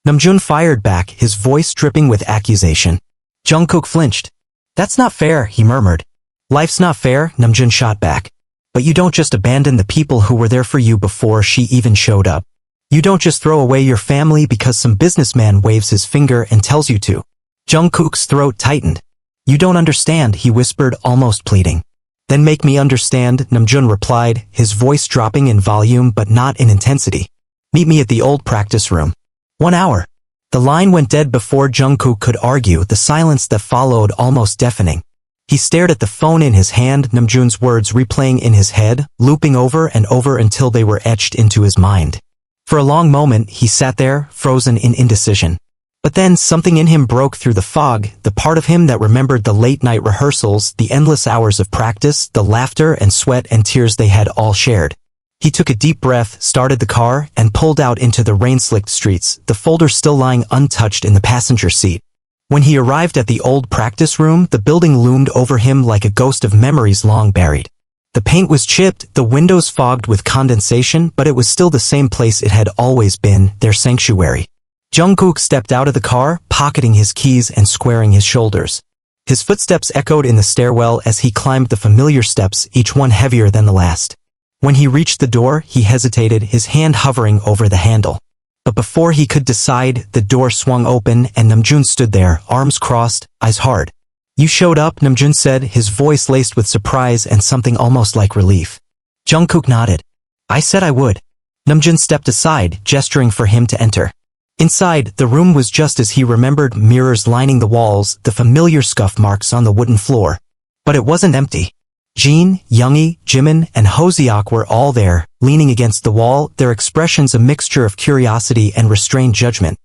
Namjoon fired back, his voice dripping with accusation. Jungkook flinched. That's not fair, he murmured. Life's not fair, Namjoon shot back. But you don't just abandon the people who were there for you before she even showed up. You don't just throw away your family because some businessman waves his finger and tells you to. Jungkook's throat tightened. You don't understand, he whispered, almost pleading. Then make me understand, Namjoon replied, his voice dropping in volume but not in intensity. Meet me at the old practice room. 1 hour. The line went dead before Jungkook could argue, the silence that followed almost deafening. He stared at the phone in his hand, Namjoon's words replaying in his head, looping over and over until they were etched into his mind. For a long moment, he sat there, frozen in indecision. But then something in him broke through the fog, the part of him that remembered the late-night rehearsals, the endless hours of practice, the laughter and sweat and tears they had all shared. He took a deep breath, started the car, and pulled out into the rain-slicked streets, the folder still lying untouched in the passenger seat. When he arrived at the old practice room, the building loomed over him like a ghost of memories long buried. The paint was chipped, the windows fogged with condensation, but it was still the same place it had always been, their sanctuary. Jungkook stepped out of the car, pocketing his keys and squaring his shoulders. His footsteps echoed in the stairwell as he climbed the familiar steps, each one heavier than the last. When he reached the door, he hesitated, his hand hovering over the handle. But before he could decide, the door swung open and Namjoon stood there, arms crossed, eyes hard. You showed up, Namjoon said, his voice laced with surprise and something almost like relief. Jungkook nodded. I said I would. Namjoon stepped aside, gesturing for him to enter. Inside, the room was just as he remembered, mirrors lining the walls, the familiar scuff marks on the wooden floor. But it wasn't empty. Jeon, Yoongi, Jimin, and Hoseok were all there, leaning against the wall, their expressions a mixture of curiosity and restrained judgment.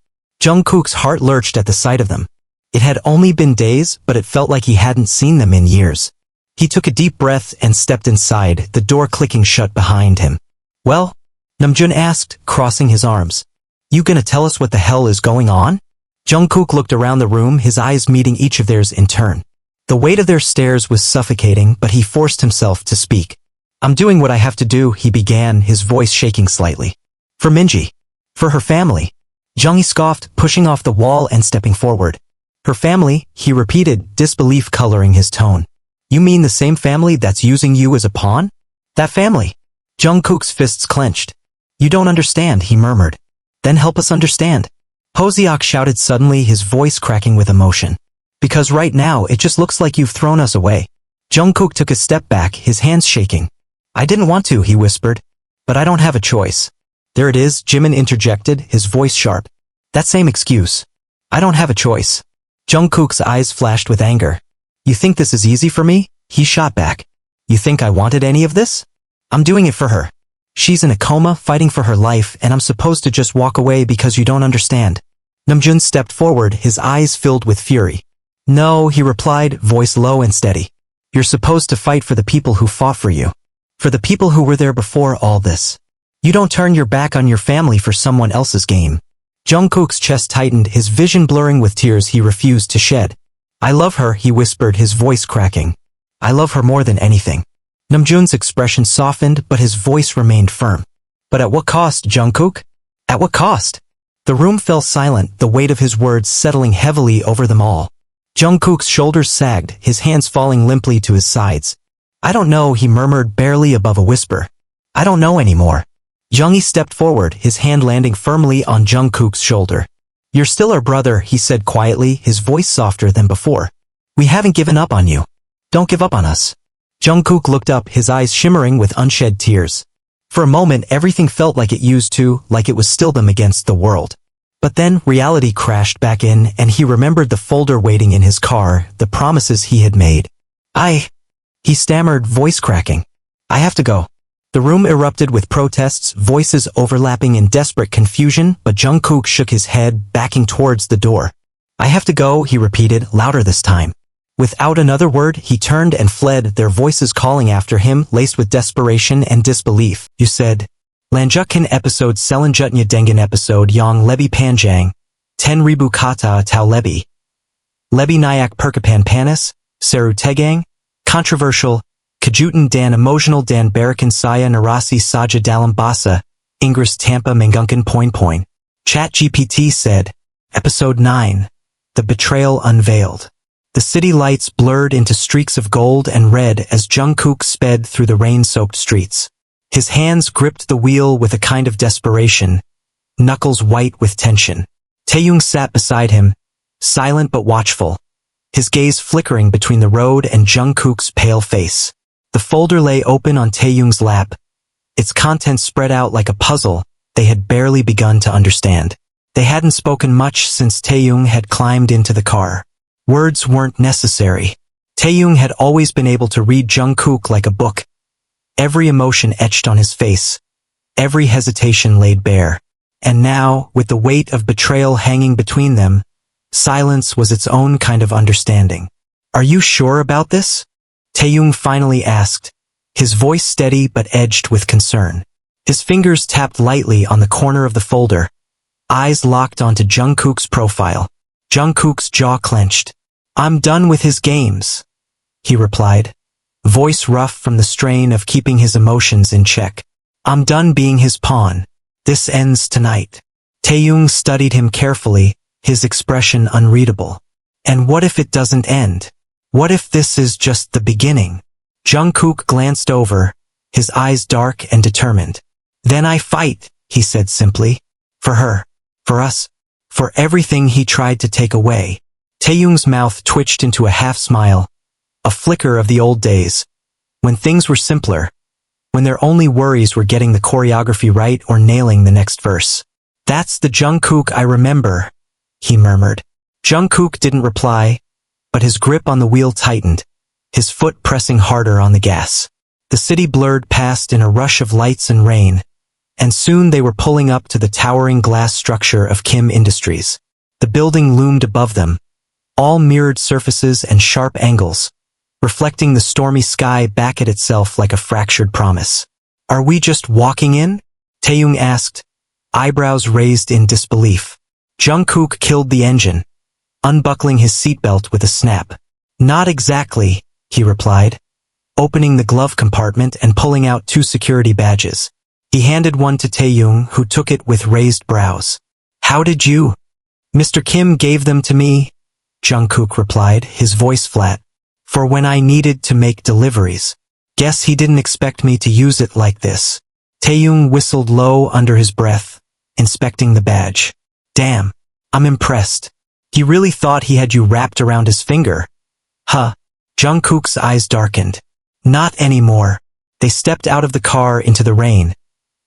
Jungkook's heart lurched at the sight of them. It had only been days, but it felt like he hadn't seen them in years. He took a deep breath and stepped inside, the door clicking shut behind him. Well? Namjoon asked, crossing his arms. You gonna tell us what the hell is going on? Jungkook looked around the room, his eyes meeting each of theirs in turn. The weight of their stares was suffocating, but he forced himself to speak. I'm doing what I have to do, he began, his voice shaking slightly. For Minji. For her family. Jungkook scoffed, pushing off the wall and stepping forward. Her family, he repeated, disbelief coloring his tone. You mean the same family that's using you as a pawn? That family. Jungkook's fists clenched. You don't understand, he murmured. Then help us understand. Hoseok shouted suddenly, his voice cracking with emotion. Because right now it just looks like you've thrown us away. Jungkook took a step back, his hands shaking. I didn't want to, he whispered. But I don't have a choice. There it is, Jimin interjected, his voice sharp. That same excuse. I don't have a choice. Jungkook's eyes flashed with anger. You think this is easy for me? He shot back. You think I wanted any of this? I'm doing it for her. She's in a coma, fighting for her life, and I'm supposed to just walk away because you don't understand. Namjoon stepped forward, his eyes filled with fury. No, he replied, voice low and steady. You're supposed to fight for the people who fought for you. For the people who were there before all this. You don't turn your back on your family for someone else's game. Jungkook's chest tightened, his vision blurring with tears he refused to shed. I love her, he whispered, his voice cracking. I love her more than anything. Namjoon's expression softened, but his voice remained firm. But at what cost, Jungkook? At what cost? The room fell silent, the weight of his words settling heavily over them all. Jungkook's shoulders sagged, his hands falling limply to his sides. I don't know, he murmured barely above a whisper. I don't know anymore. Jungkook stepped forward, his hand landing firmly on Jungkook's shoulder. You're still our brother, he said quietly, his voice softer than before. We haven't given up on you. Don't give up on us. Jungkook looked up, his eyes shimmering with unshed tears. For a moment everything felt like it used to, like it was still them against the world. But then reality crashed back in and he remembered the folder waiting in his car, the promises he had made. He stammered, voice cracking. I have to go. The room erupted with protests, voices overlapping in desperate confusion, but Jungkook shook his head, backing towards the door. I have to go, he repeated, louder this time. Without another word, he turned and fled, their voices calling after him, laced with desperation and disbelief. You said, Lanjutkan episode Selanjutnya Dengan episode Yang Lebi Panjang, 10 Ribu Kata Tau Lebi. Lebi Nayak Perkapan Panas, Seru Tegang, controversial, Kajutan dan emotional dan barakan saya narasi saja dalam bahasa, Inggris tanpa menggunakan poin-poin. ChatGPT said, Episode 9, The Betrayal Unveiled. The city lights blurred into streaks of gold and red as Jungkook sped through the rain-soaked streets. His hands gripped the wheel with a kind of desperation, knuckles white with tension. Taehyung sat beside him, silent but watchful, his gaze flickering between the road and Jungkook's pale face. The folder lay open on Taehyung's lap, its contents spread out like a puzzle they had barely begun to understand. They hadn't spoken much since Taehyung had climbed into the car. Words weren't necessary. Taehyung had always been able to read Jungkook like a book. Every emotion etched on his face, every hesitation laid bare. And now, with the weight of betrayal hanging between them, silence was its own kind of understanding. Are you sure about this? Taehyung finally asked, his voice steady but edged with concern. His fingers tapped lightly on the corner of the folder, eyes locked onto Jungkook's profile. Jungkook's jaw clenched. I'm done with his games, he replied, voice rough from the strain of keeping his emotions in check. I'm done being his pawn. This ends tonight. Taehyung studied him carefully, his expression unreadable. And what if it doesn't end? What if this is just the beginning? Jungkook glanced over, his eyes dark and determined. Then I fight, he said simply. For her. For us. For everything he tried to take away. Taehyung's mouth twitched into a half-smile, a flicker of the old days, when things were simpler, when their only worries were getting the choreography right or nailing the next verse. That's the Jungkook I remember, he murmured. Jungkook didn't reply, but his grip on the wheel tightened, his foot pressing harder on the gas. The city blurred past in a rush of lights and rain, and soon they were pulling up to the towering glass structure of Kim Industries. The building loomed above them, all mirrored surfaces and sharp angles, reflecting the stormy sky back at itself like a fractured promise. Are we just walking in? Taehyung asked, eyebrows raised in disbelief. Jungkook killed the engine, unbuckling his seatbelt with a snap. Not exactly, he replied, opening the glove compartment and pulling out 2 security badges. He handed one to Taehyung, who took it with raised brows. How did you? Mr. Kim gave them to me, Jungkook replied, his voice flat. For when I needed to make deliveries. Guess he didn't expect me to use it like this. Taehyung whistled low under his breath, inspecting the badge. Damn, I'm impressed. He really thought he had you wrapped around his finger. Huh. Jungkook's eyes darkened. Not anymore. They stepped out of the car into the rain,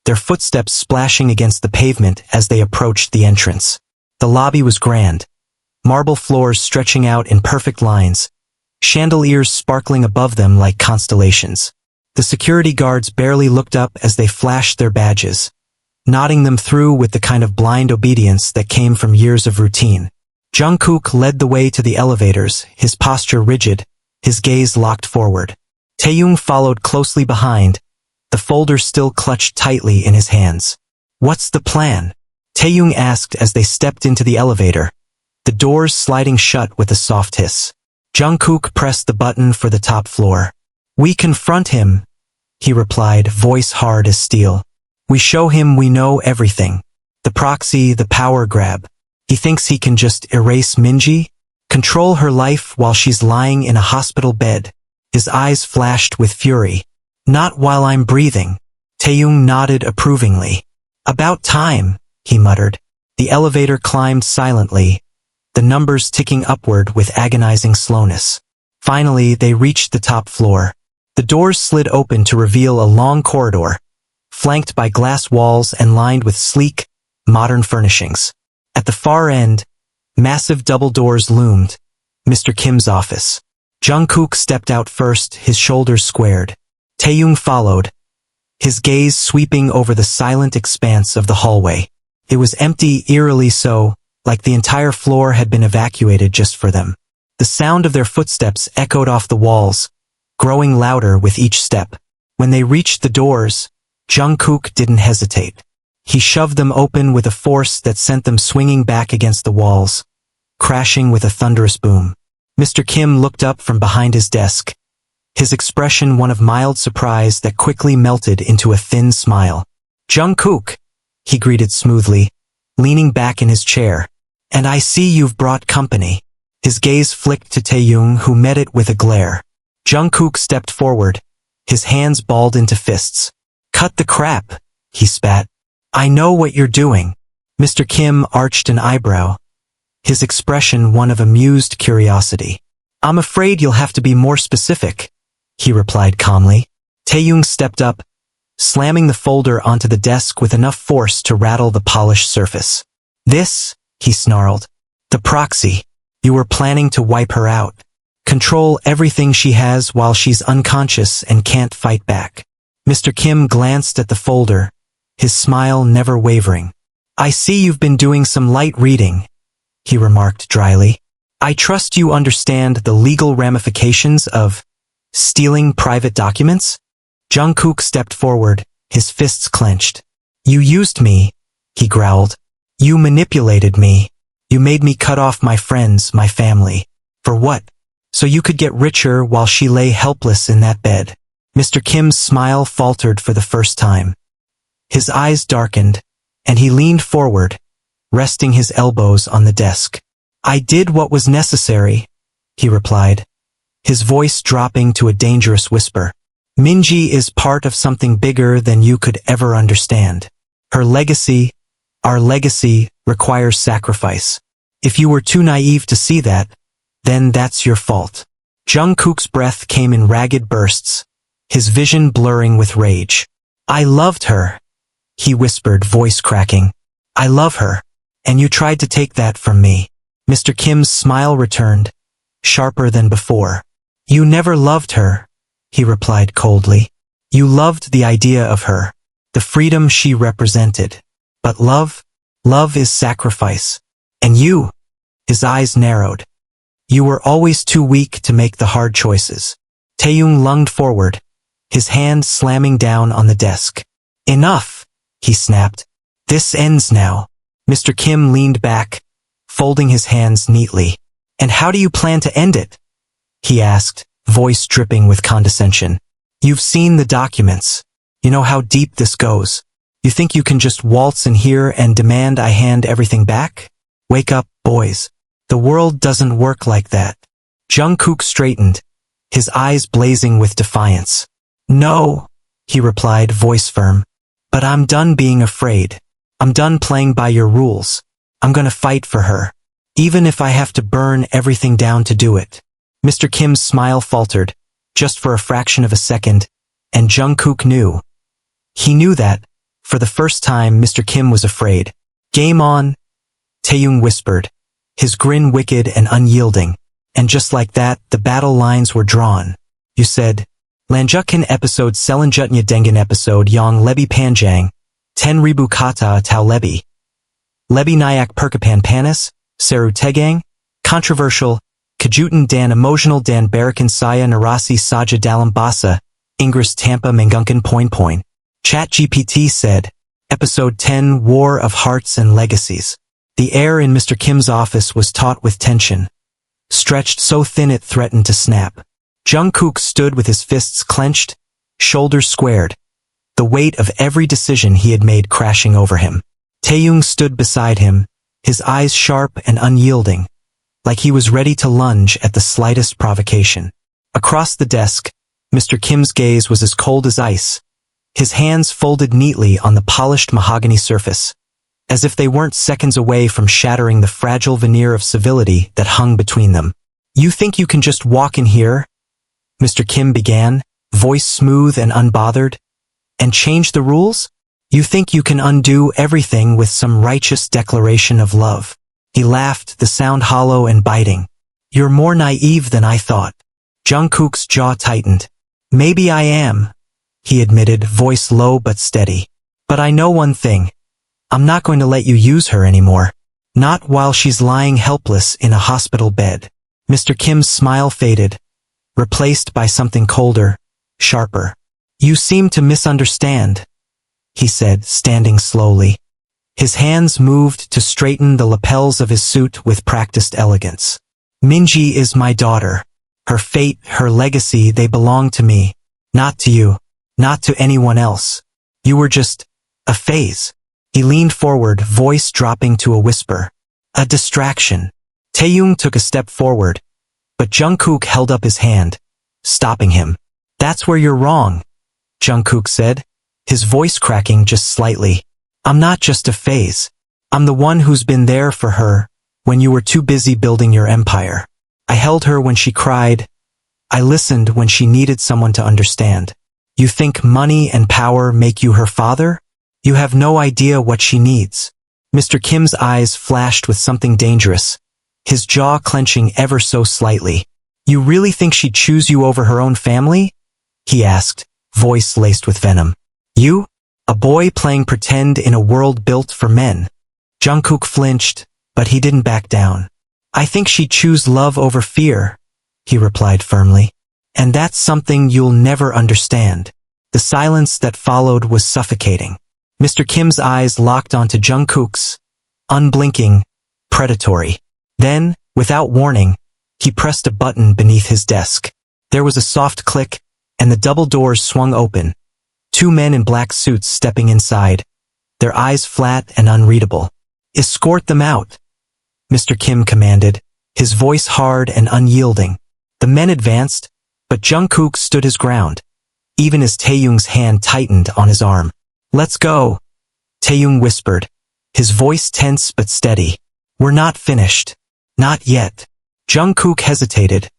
their footsteps splashing against the pavement as they approached the entrance. The lobby was grand. Marble floors stretching out in perfect lines, chandeliers sparkling above them like constellations. The security guards barely looked up as they flashed their badges, nodding them through with the kind of blind obedience that came from years of routine. Jungkook led the way to the elevators, his posture rigid, his gaze locked forward. Taehyung followed closely behind, the folder still clutched tightly in his hands. What's the plan? Taehyung asked as they stepped into the elevator, the doors sliding shut with a soft hiss. Jungkook pressed the button for the top floor. We confront him, he replied, voice hard as steel. We show him we know everything. The proxy, the power grab. He thinks he can just erase Minji? Control her life while she's lying in a hospital bed. His eyes flashed with fury. Not while I'm breathing. Taehyung nodded approvingly. About time, he muttered. The elevator climbed silently, the numbers ticking upward with agonizing slowness. Finally, they reached the top floor. The doors slid open to reveal a long corridor, flanked by glass walls and lined with sleek, modern furnishings. At the far end, massive double doors loomed. Mr. Kim's office. Jungkook stepped out first, his shoulders squared. Taehyung followed, his gaze sweeping over the silent expanse of the hallway. It was empty, eerily so, like the entire floor had been evacuated just for them. The sound of their footsteps echoed off the walls, growing louder with each step. When they reached the doors, Jungkook didn't hesitate. He shoved them open with a force that sent them swinging back against the walls, crashing with a thunderous boom. Mr. Kim looked up from behind his desk, his expression one of mild surprise that quickly melted into a thin smile. Jungkook, he greeted smoothly, leaning back in his chair. And I see you've brought company. His gaze flicked to Taehyung, who met it with a glare. Jungkook stepped forward, his hands balled into fists. Cut the crap, he spat. I know what you're doing. Mr. Kim arched an eyebrow, his expression one of amused curiosity. I'm afraid you'll have to be more specific, he replied calmly. Taehyung stepped up, slamming the folder onto the desk with enough force to rattle the polished surface. This, he snarled. The proxy. You were planning to wipe her out. Control everything she has while she's unconscious and can't fight back. Mr. Kim glanced at the folder, his smile never wavering. I see you've been doing some light reading, he remarked dryly. I trust you understand the legal ramifications of stealing private documents? Jungkook stepped forward, his fists clenched. You used me, he growled. You manipulated me. You made me cut off my friends, my family. For what? So you could get richer while she lay helpless in that bed. Mr. Kim's smile faltered for the first time. His eyes darkened, and he leaned forward, resting his elbows on the desk. I did what was necessary, he replied, his voice dropping to a dangerous whisper. Minji is part of something bigger than you could ever understand. Her legacy, our legacy, requires sacrifice. If you were too naive to see that, then that's your fault. Jungkook's breath came in ragged bursts, his vision blurring with rage. I loved her, he whispered, voice cracking. I love her, and you tried to take that from me. Mr. Kim's smile returned, sharper than before. You never loved her, he replied coldly. You loved the idea of her, the freedom she represented. But love is sacrifice. And you, his eyes narrowed. You were always too weak to make the hard choices. Taehyung lunged forward, his hand slamming down on the desk. Enough, he snapped. This ends now. Mr. Kim leaned back, folding his hands neatly. And how do you plan to end it? He asked, voice dripping with condescension. You've seen the documents. You know how deep this goes. You think you can just waltz in here and demand I hand everything back? Wake up, boys. The world doesn't work like that. Jungkook straightened, his eyes blazing with defiance. No, he replied, voice firm. But I'm done being afraid. I'm done playing by your rules. I'm gonna fight for her. Even if I have to burn everything down to do it. Mr. Kim's smile faltered, just for a fraction of a second, and Jungkook knew. He knew that, for the first time, Mr. Kim was afraid. Game on, Taehyung whispered, his grin wicked and unyielding. And just like that, the battle lines were drawn. You said, Lanjukin episode Selanjutnya Dengan episode Yang Lebi Panjang, 10 ribu kata atau lebi. Lebi Nayak Perkapan Panas, Seru Tegang, controversial, kejutan dan emotional dan barakan saya narasi saja dalam bahasa, Inggris tanpa menggunakan poin-poin. ChatGPT said, Episode 10 War of Hearts and Legacies. The air in Mr. Kim's office was taut with tension, stretched so thin it threatened to snap. Jungkook stood with his fists clenched, shoulders squared, the weight of every decision he had made crashing over him. Taehyung stood beside him, his eyes sharp and unyielding, like he was ready to lunge at the slightest provocation. Across the desk, Mr. Kim's gaze was as cold as ice, his hands folded neatly on the polished mahogany surface, as if they weren't seconds away from shattering the fragile veneer of civility that hung between them. You think you can just walk in here? Mr. Kim began, voice smooth and unbothered, and change the rules? You think you can undo everything with some righteous declaration of love? He laughed, the sound hollow and biting. You're more naive than I thought. Jungkook's jaw tightened. Maybe I am, he admitted, voice low but steady. But I know one thing. I'm not going to let you use her anymore. Not while she's lying helpless in a hospital bed. Mr. Kim's smile faded, replaced by something colder, sharper. You seem to misunderstand, he said, standing slowly. His hands moved to straighten the lapels of his suit with practiced elegance. Minji is my daughter. Her fate, her legacy, they belong to me. Not to you. Not to anyone else. You were just a phase. He leaned forward, voice dropping to a whisper. A distraction. Taehyung took a step forward, but Jungkook held up his hand, stopping him. That's where you're wrong, Jungkook said, his voice cracking just slightly. I'm not just a phase. I'm the one who's been there for her when you were too busy building your empire. I held her when she cried. I listened when she needed someone to understand. You think money and power make you her father? You have no idea what she needs. Mr. Kim's eyes flashed with something dangerous, his jaw clenching ever so slightly. You really think she'd choose you over her own family? He asked, voice laced with venom. You? A boy playing pretend in a world built for men. Jungkook flinched, but he didn't back down. I think she'd choose love over fear, he replied firmly. And that's something you'll never understand. The silence that followed was suffocating. Mr. Kim's eyes locked onto Jungkook's, unblinking, predatory. Then, without warning, he pressed a button beneath his desk. There was a soft click, and the double doors swung open. Two men in black suits stepping inside, their eyes flat and unreadable. Escort them out, Mr. Kim commanded, his voice hard and unyielding. The men advanced, but Jungkook stood his ground, even as Taehyung's hand tightened on his arm. Let's go, Taehyung whispered, his voice tense but steady. We're not finished. Not yet. Jungkook hesitated,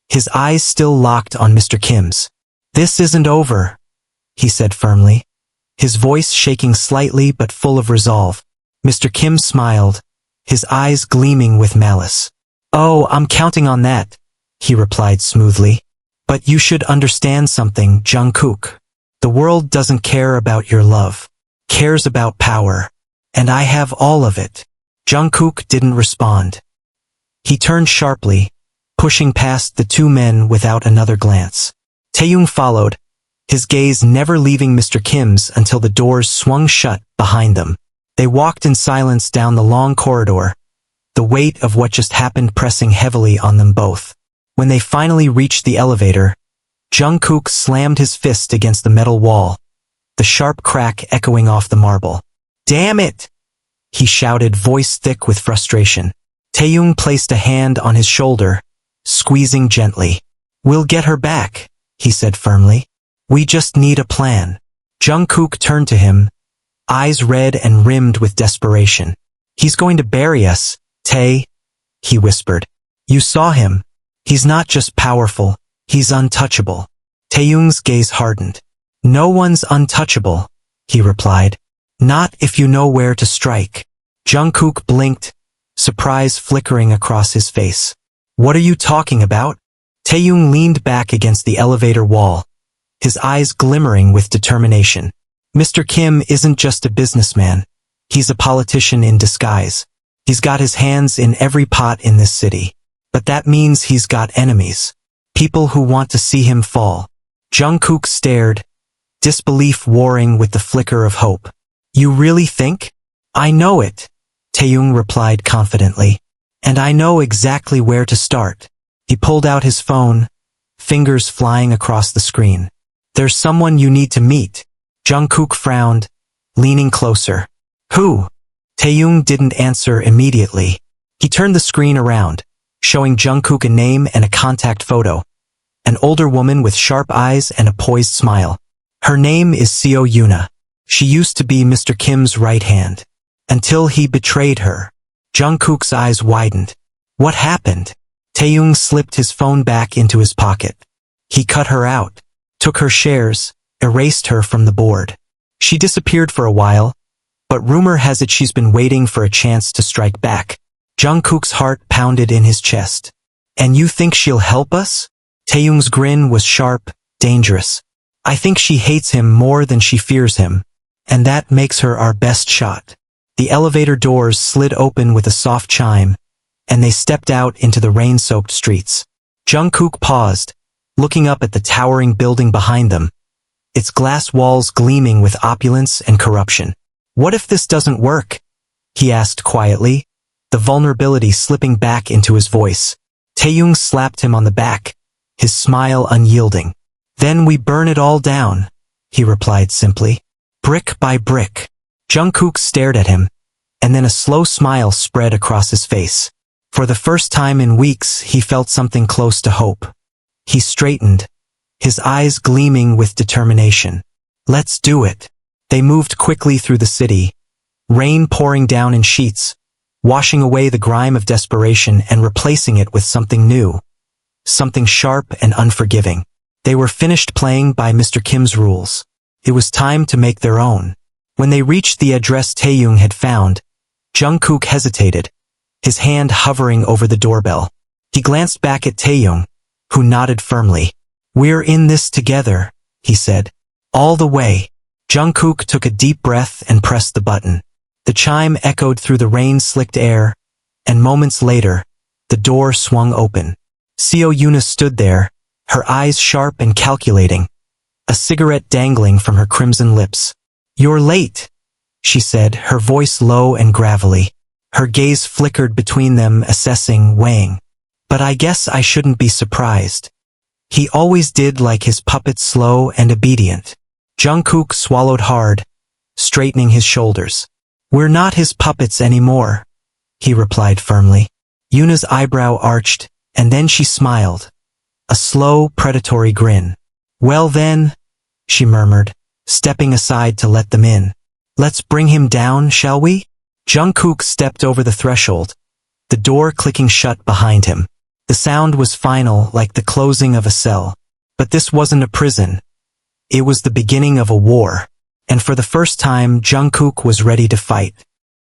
his eyes still locked on Mr. Kim's. This isn't over, he said firmly, his voice shaking slightly but full of resolve. Mr. Kim smiled, his eyes gleaming with malice. Oh, I'm counting on that, he replied smoothly. But you should understand something, Jungkook. The world doesn't care about your love. Cares about power. And I have all of it. Jungkook didn't respond. He turned sharply, pushing past the two men without another glance. Taehyung followed, his gaze never leaving Mr. Kim's until the doors swung shut behind them. They walked in silence down the long corridor, the weight of what just happened pressing heavily on them both. When they finally reached the elevator, Jungkook slammed his fist against the metal wall, the sharp crack echoing off the marble. "Damn it!" he shouted, voice thick with frustration. Taehyung placed a hand on his shoulder, squeezing gently. "We'll get her back," he said firmly. "We just need a plan." Jungkook turned to him, eyes red and rimmed with desperation. "He's going to bury us, Tae," he whispered. "You saw him. He's not just powerful, he's untouchable." Taehyung's gaze hardened. "No one's untouchable," he replied. "Not if you know where to strike." Jungkook blinked, surprise flickering across his face. "What are you talking about?" Taehyung leaned back against the elevator wall, his eyes glimmering with determination. "Mr. Kim isn't just a businessman. He's a politician in disguise. He's got his hands in every pot in this city. But that means he's got enemies. People who want to see him fall." Jungkook stared, disbelief warring with the flicker of hope. "You really think?" "I know it," Taehyung replied confidently. "And I know exactly where to start." He pulled out his phone, fingers flying across the screen. "There's someone you need to meet." Jungkook frowned, leaning closer. "Who?" Taehyung didn't answer immediately. He turned the screen around, showing Jungkook a name and a contact photo. An older woman with sharp eyes and a poised smile. "Her name is Seo Yuna. She used to be Mr. Kim's right hand. Until he betrayed her." Jungkook's eyes widened. "What happened?" Taehyung slipped his phone back into his pocket. "He cut her out, took her shares, erased her from the board. She disappeared for a while, but rumor has it she's been waiting for a chance to strike back." Jungkook's heart pounded in his chest. "And you think she'll help us?" Taehyung's grin was sharp, dangerous. "I think she hates him more than she fears him, and that makes her our best shot." The elevator doors slid open with a soft chime, and they stepped out into the rain-soaked streets. Jungkook paused, looking up at the towering building behind them, its glass walls gleaming with opulence and corruption. "What if this doesn't work?" he asked quietly, the vulnerability slipping back into his voice. Taehyung slapped him on the back, his smile unyielding. "Then we burn it all down," he replied simply. "Brick by brick." Jungkook stared at him, and then a slow smile spread across his face. For the first time in weeks, he felt something close to hope. He straightened, his eyes gleaming with determination. "Let's do it." They moved quickly through the city, rain pouring down in sheets, washing away the grime of desperation and replacing it with something new, something sharp and unforgiving. They were finished playing by Mr. Kim's rules. It was time to make their own. When they reached the address Taehyung had found, Jungkook hesitated, his hand hovering over the doorbell. He glanced back at Taehyung, who nodded firmly. "We're in this together," he said. "All the way." Jungkook took a deep breath and pressed the button. The chime echoed through the rain-slicked air, and moments later, the door swung open. Seo Yuna stood there, her eyes sharp and calculating, a cigarette dangling from her crimson lips. "You're late," she said, her voice low and gravelly. Her gaze flickered between them, assessing, weighing. "But I guess I shouldn't be surprised. He always did like his puppets slow and obedient." Jungkook swallowed hard, straightening his shoulders. "We're not his puppets anymore," he replied firmly. Yuna's eyebrow arched, and then she smiled, a slow, predatory grin. "Well then," she murmured, stepping aside to let them in. "Let's bring him down, shall we?" Jungkook stepped over the threshold, the door clicking shut behind him. The sound was final, like the closing of a cell. But this wasn't a prison. It was the beginning of a war. And for the first time, Jungkook was ready to fight.